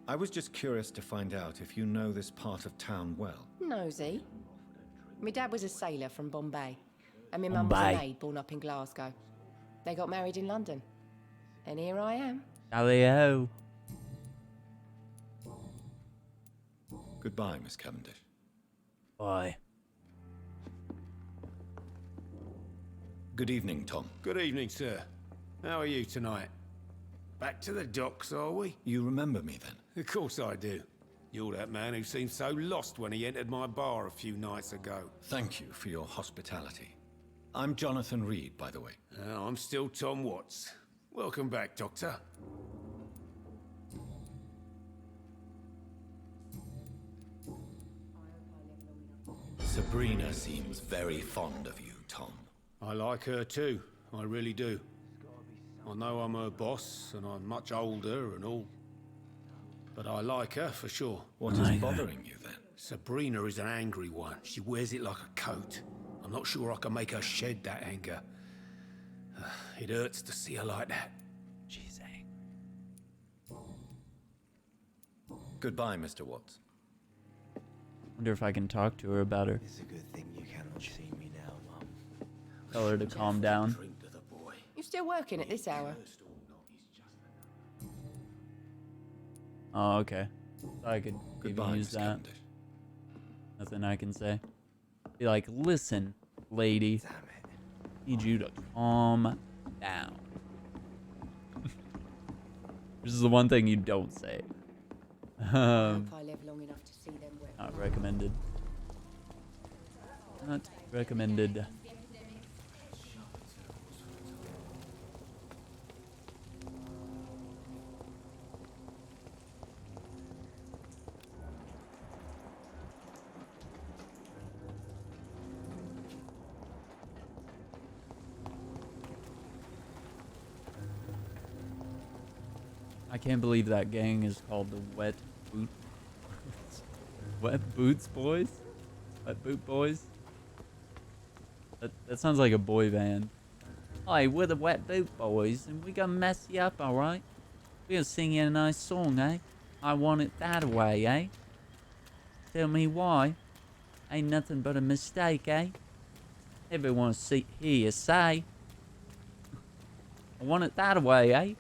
I was just curious to find out if you know this part of town well. Nosy. My dad was a sailor from Bombay, and my mum was a Bombay. maid born up in Glasgow. They got married in London, and here I am. Tally-ho. Goodbye, Miss Cavendish. Bye. Good evening, Tom. Good evening, sir. How are you tonight? Back to the docks, are we? You remember me then? Of course I do. You're that man who seemed so lost when he entered my bar a few nights ago. Thank you for your hospitality. I'm Jonathan Reed, by the way. I'm still Tom Watts. Welcome back, Doctor. Sabrina seems very fond of you, Tom. I like her too, I really do. I know I'm her boss, and I'm much older and all. But I like her for sure. What is bothering you then? Sabrina is an angry one. She wears it like a coat. I'm not sure I can make her shed that anger. It hurts to see her like that. She's angry. Goodbye, Mr. Watts. Wonder if I can talk to her about her. It's a good thing you cannot see me now, Mum. Tell her to calm down. You still working at this hour? Oh, okay. Thought I could maybe Goodbye, use Miss that. Cavendish. Nothing I can say. Be like, listen, lady. Damn it. Need you to calm down. This is the one thing you don't say. I hope I live long enough to see them wet. Not recommended. Not recommended. I can't believe that gang is called the Wet Boot. Wet Boots Boys? Wet Boot Boys? That sounds like a boy band. Hi, we're the Wet Boot Boys, and we gonna mess you up, alright? We're gonna sing you a nice song, eh? I want it that way, eh? Tell me why. Ain't nothing but a mistake, eh? Everyone hear you say. I want it that way, eh?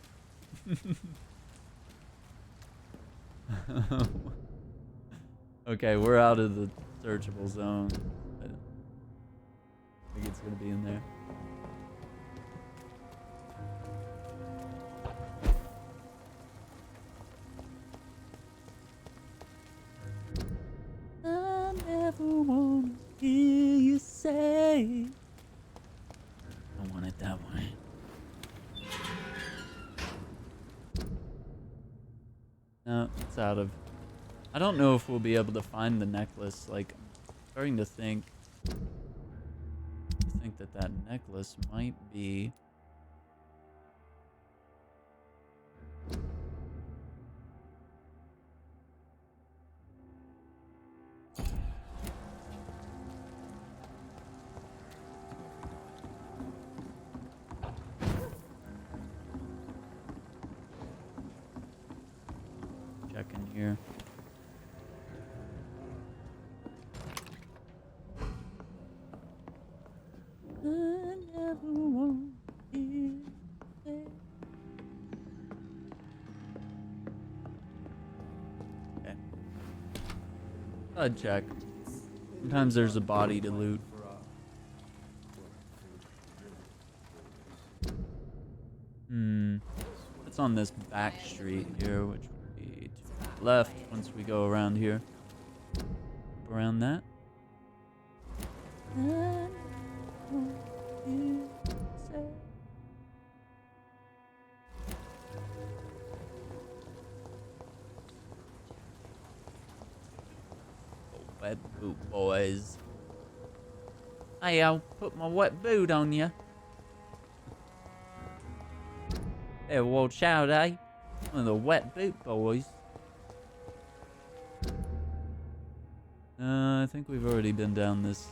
Okay, we're out of the searchable zone. I think it's gonna be in there. I never wanna hear you say I want it that way. No, it's out of... I don't know if we'll be able to find the necklace. Like, I'm starting to think... that necklace might be... Check in here. I never want to hear it. Okay. I'd check. Sometimes there's a body to loot. It's on this back street here, which would be to the left once we go around here. Around that. Wet boot boys. Hey, I'll put my wet boot on you. Hey, watch out, eh? One of the wet boot boys. I think we've already been down this.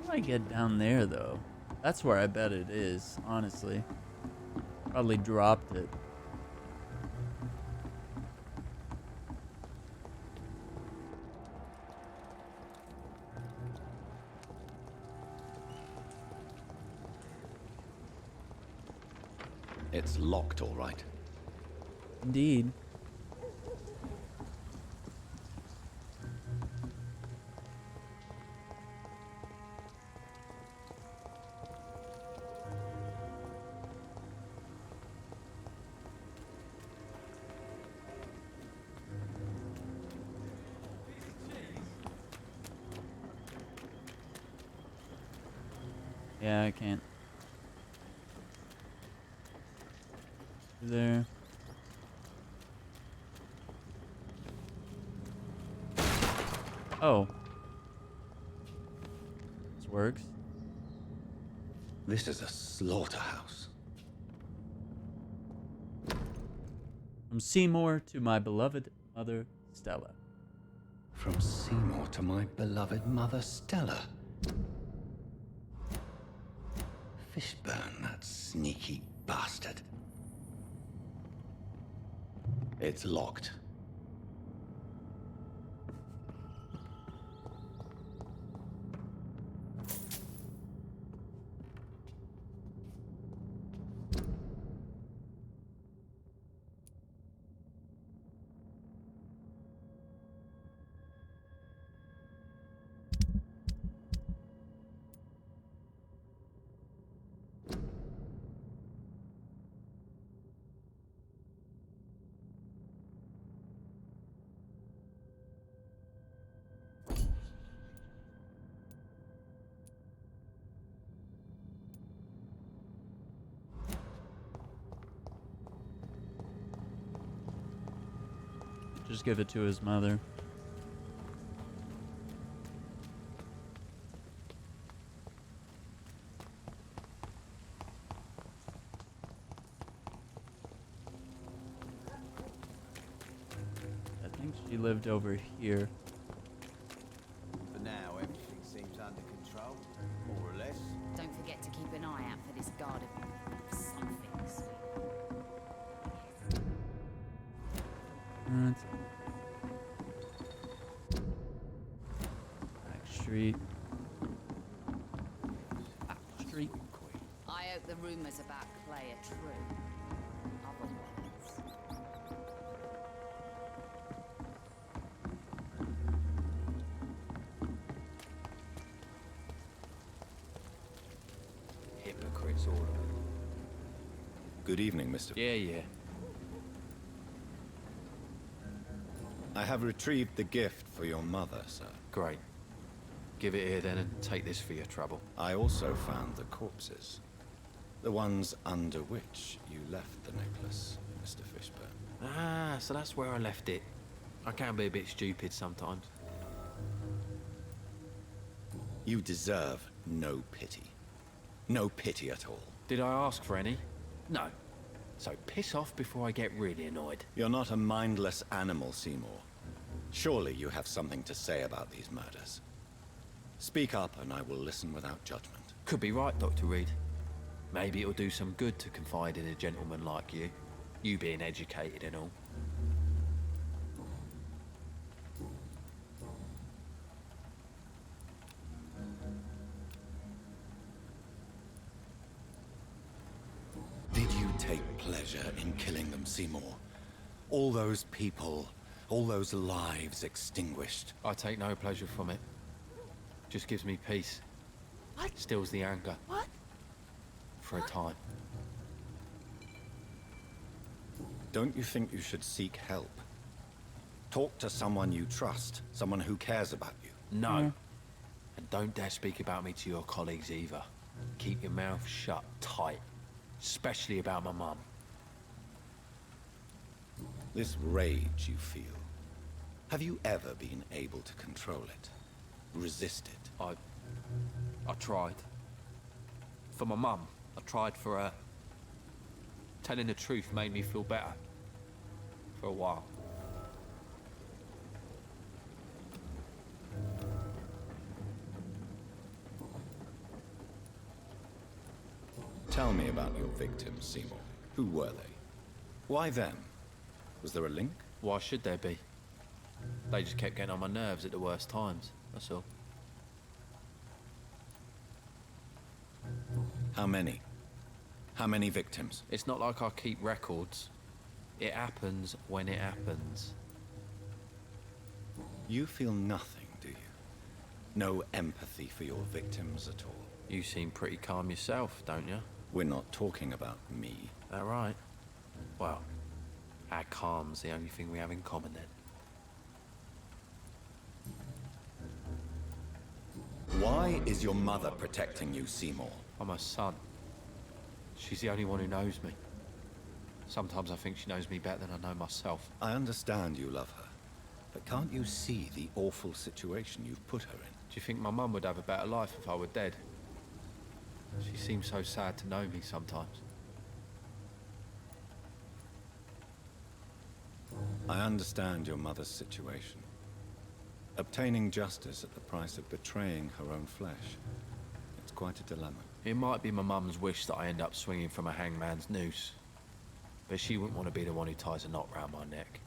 I get down there though? That's where I bet it is, honestly. Probably dropped it. It's locked, all right. Indeed. Yeah, I can't. There. Oh. This works. This is a slaughterhouse. From Seymour to my beloved mother, Stella. From Seymour to my beloved mother, Stella. Fishburne, that sneaky bastard. It's locked. Just give it to his mother. I think she lived over here. For now, everything seems under control, more or less. Don't forget to keep an eye out for this guard of somethings. That's Back street. Back street. I hope the rumors about Clay are true. Otherwise... Hypocrites, all of them. Good evening, Mr. Yeah. I have retrieved the gift for your mother, sir. Great. Give it here then and take this for your trouble. I also found the corpses. The ones under which you left the necklace, Mr. Fishburne. Ah, so that's where I left it. I can be a bit stupid sometimes. You deserve no pity. No pity at all. Did I ask for any? No. So piss off before I get really annoyed. You're not a mindless animal, Seymour. Surely you have something to say about these murders. Speak up and I will listen without judgment. Could be right, Dr. Reed. Maybe it'll do some good to confide in a gentleman like you. You being educated and all. Did you take pleasure in killing them, Seymour? All those people, all those lives extinguished. I take no pleasure from it. Just gives me peace. What? Stills the anger. What? For a time. Don't you think you should seek help? Talk to someone you trust, someone who cares about you. No. And don't dare speak about me to your colleagues either. Keep your mouth shut tight. Especially about my mum. This rage you feel, have you ever been able to control it? Resist it? I tried. For my mum, I tried for her. Telling the truth made me feel better. For a while. Tell me about your victims, Seymour. Who were they? Why them? Was there a link? Why should there be? They just kept getting on my nerves at the worst times, that's all. How many? How many victims? It's not like I keep records. It happens when it happens. You feel nothing, do you? No empathy for your victims at all? You seem pretty calm yourself, don't you? We're not talking about me. All right. Well, our calm's the only thing we have in common then. Why is your mother protecting you, Seymour? I'm her son. She's the only one who knows me. Sometimes I think she knows me better than I know myself. I understand you love her, but can't you see the awful situation you've put her in? Do you think my mum would have a better life if I were dead? She seems so sad to know me sometimes. I understand your mother's situation. Obtaining justice at the price of betraying her own flesh. It's quite a dilemma. It might be my mum's wish that I end up swinging from a hangman's noose. But she wouldn't want to be the one who ties a knot round my neck.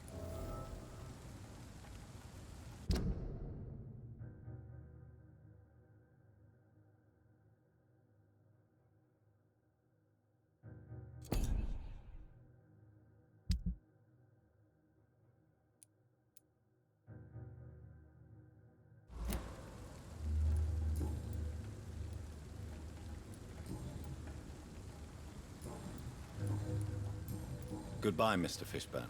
Goodbye, Mr. Fishburne.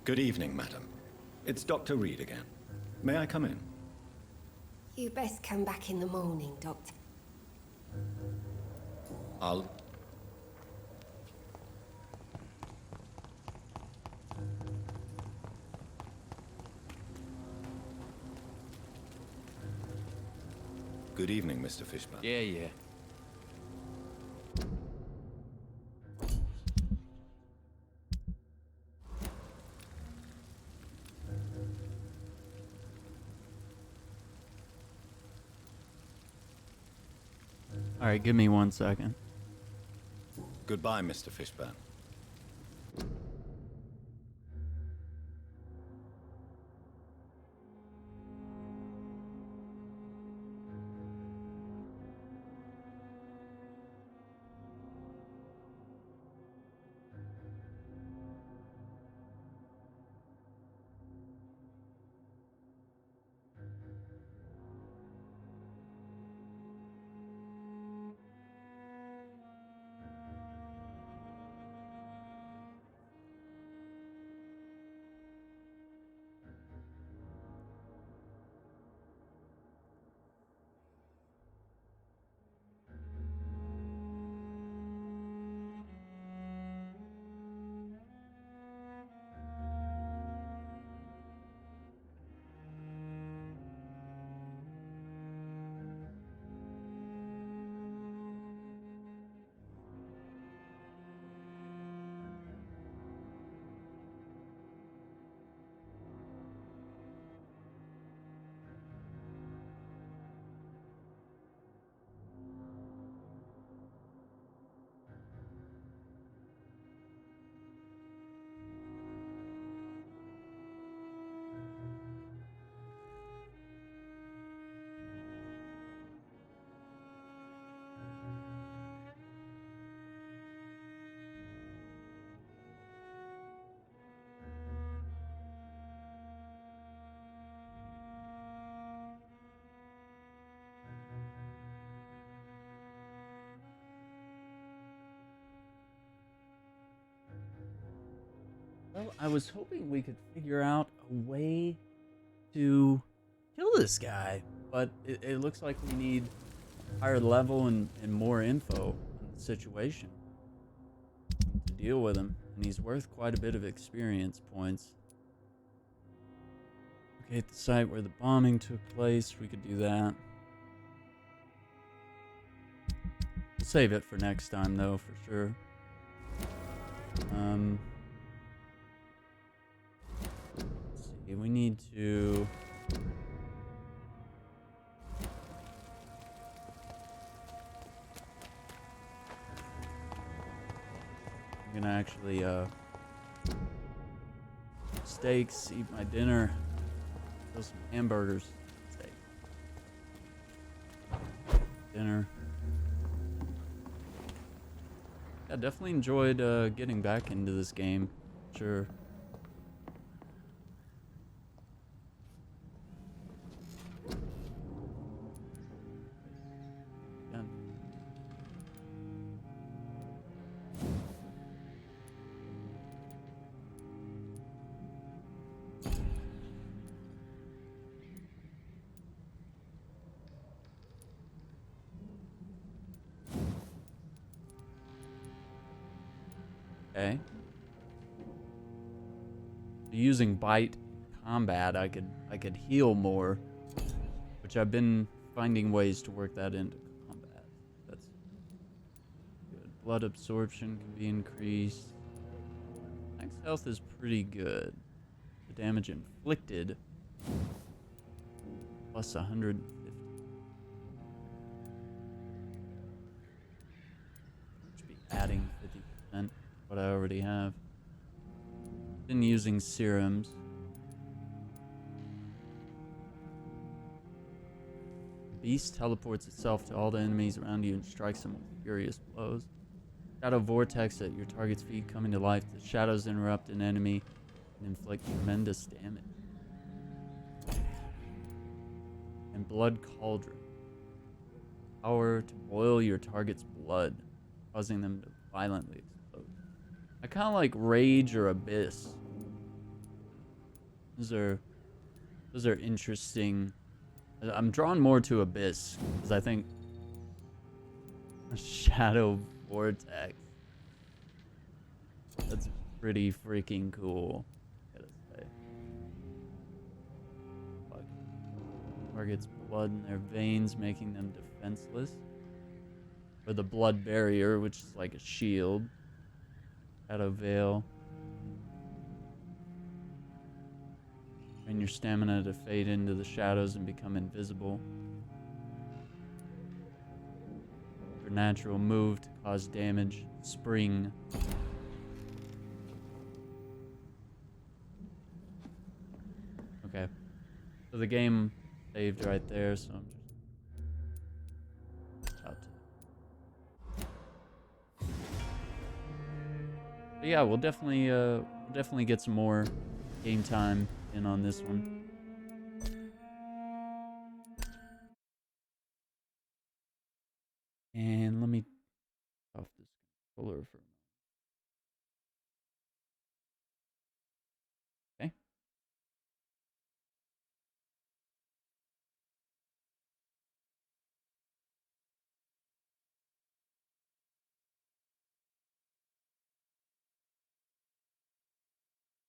Good evening, madam. It's Dr. Reed again. May I come in? You best come back in the morning, Doctor. I'll... Good evening, Mr. Fishburne. Yeah. Alright, give me 1 second. Goodbye, Mr. Fishburne. Well, I was hoping we could figure out a way to kill this guy, but it looks like we need higher level and more info on the situation to deal with him, and he's worth quite a bit of experience points. Locate the site where the bombing took place. We could do that. Save it for next time, though, for sure. Let's see. We need to. I'm gonna actually steaks, eat my dinner, kill some hamburgers. Steak. Dinner. I definitely enjoyed getting back into this game. Sure. Okay. Using bite combat, I could heal more, which I've been finding ways to work that into combat. That's good. Blood absorption can be increased. Max health is pretty good. The damage inflicted plus 150. Should be adding 50% what I already have. Been using serums. Beast teleports itself to all the enemies around you and strikes them with furious blows. Shadow vortex at your target's feet coming to life. The shadows interrupt an enemy and inflict tremendous damage. And blood cauldron. Power to boil your target's blood, causing them to violently explode. I kind of like rage or abyss. Those are interesting. I'm drawn more to abyss because I think shadow vortex. That's pretty freaking cool. Gotta say. Fuck. Targets blood in their veins, making them defenseless. Or the blood barrier, which is like a shield. Shadow veil. Train your stamina to fade into the shadows and become invisible. Supernatural move to cause damage. Spring. Okay. So the game saved right there, so I'm just about to. But yeah, we'll definitely get some more game time in on this one. And let me off this controller for a moment. Okay.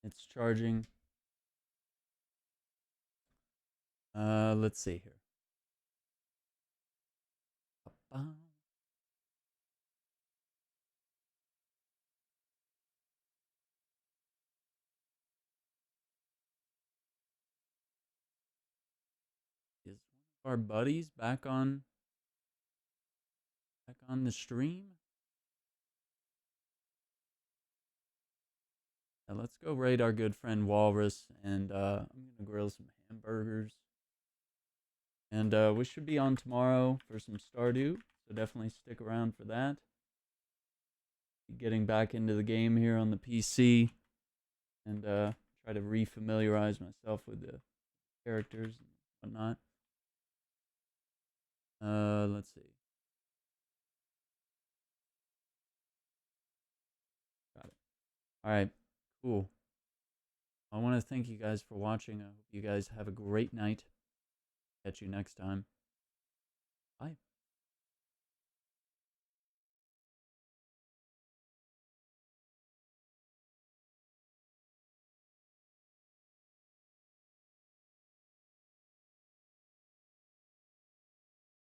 It's charging. Let's see here. Is one of our buddies back on the stream? Now let's go raid our good friend Walrus, and I'm gonna grill some hamburgers. And we should be on tomorrow for some Stardew, so definitely stick around for that. Getting back into the game here on the PC, and try to refamiliarize myself with the characters and whatnot. Let's see. Got it. All right, cool. I want to thank you guys for watching. I hope you guys have a great night. Catch you next time. Bye.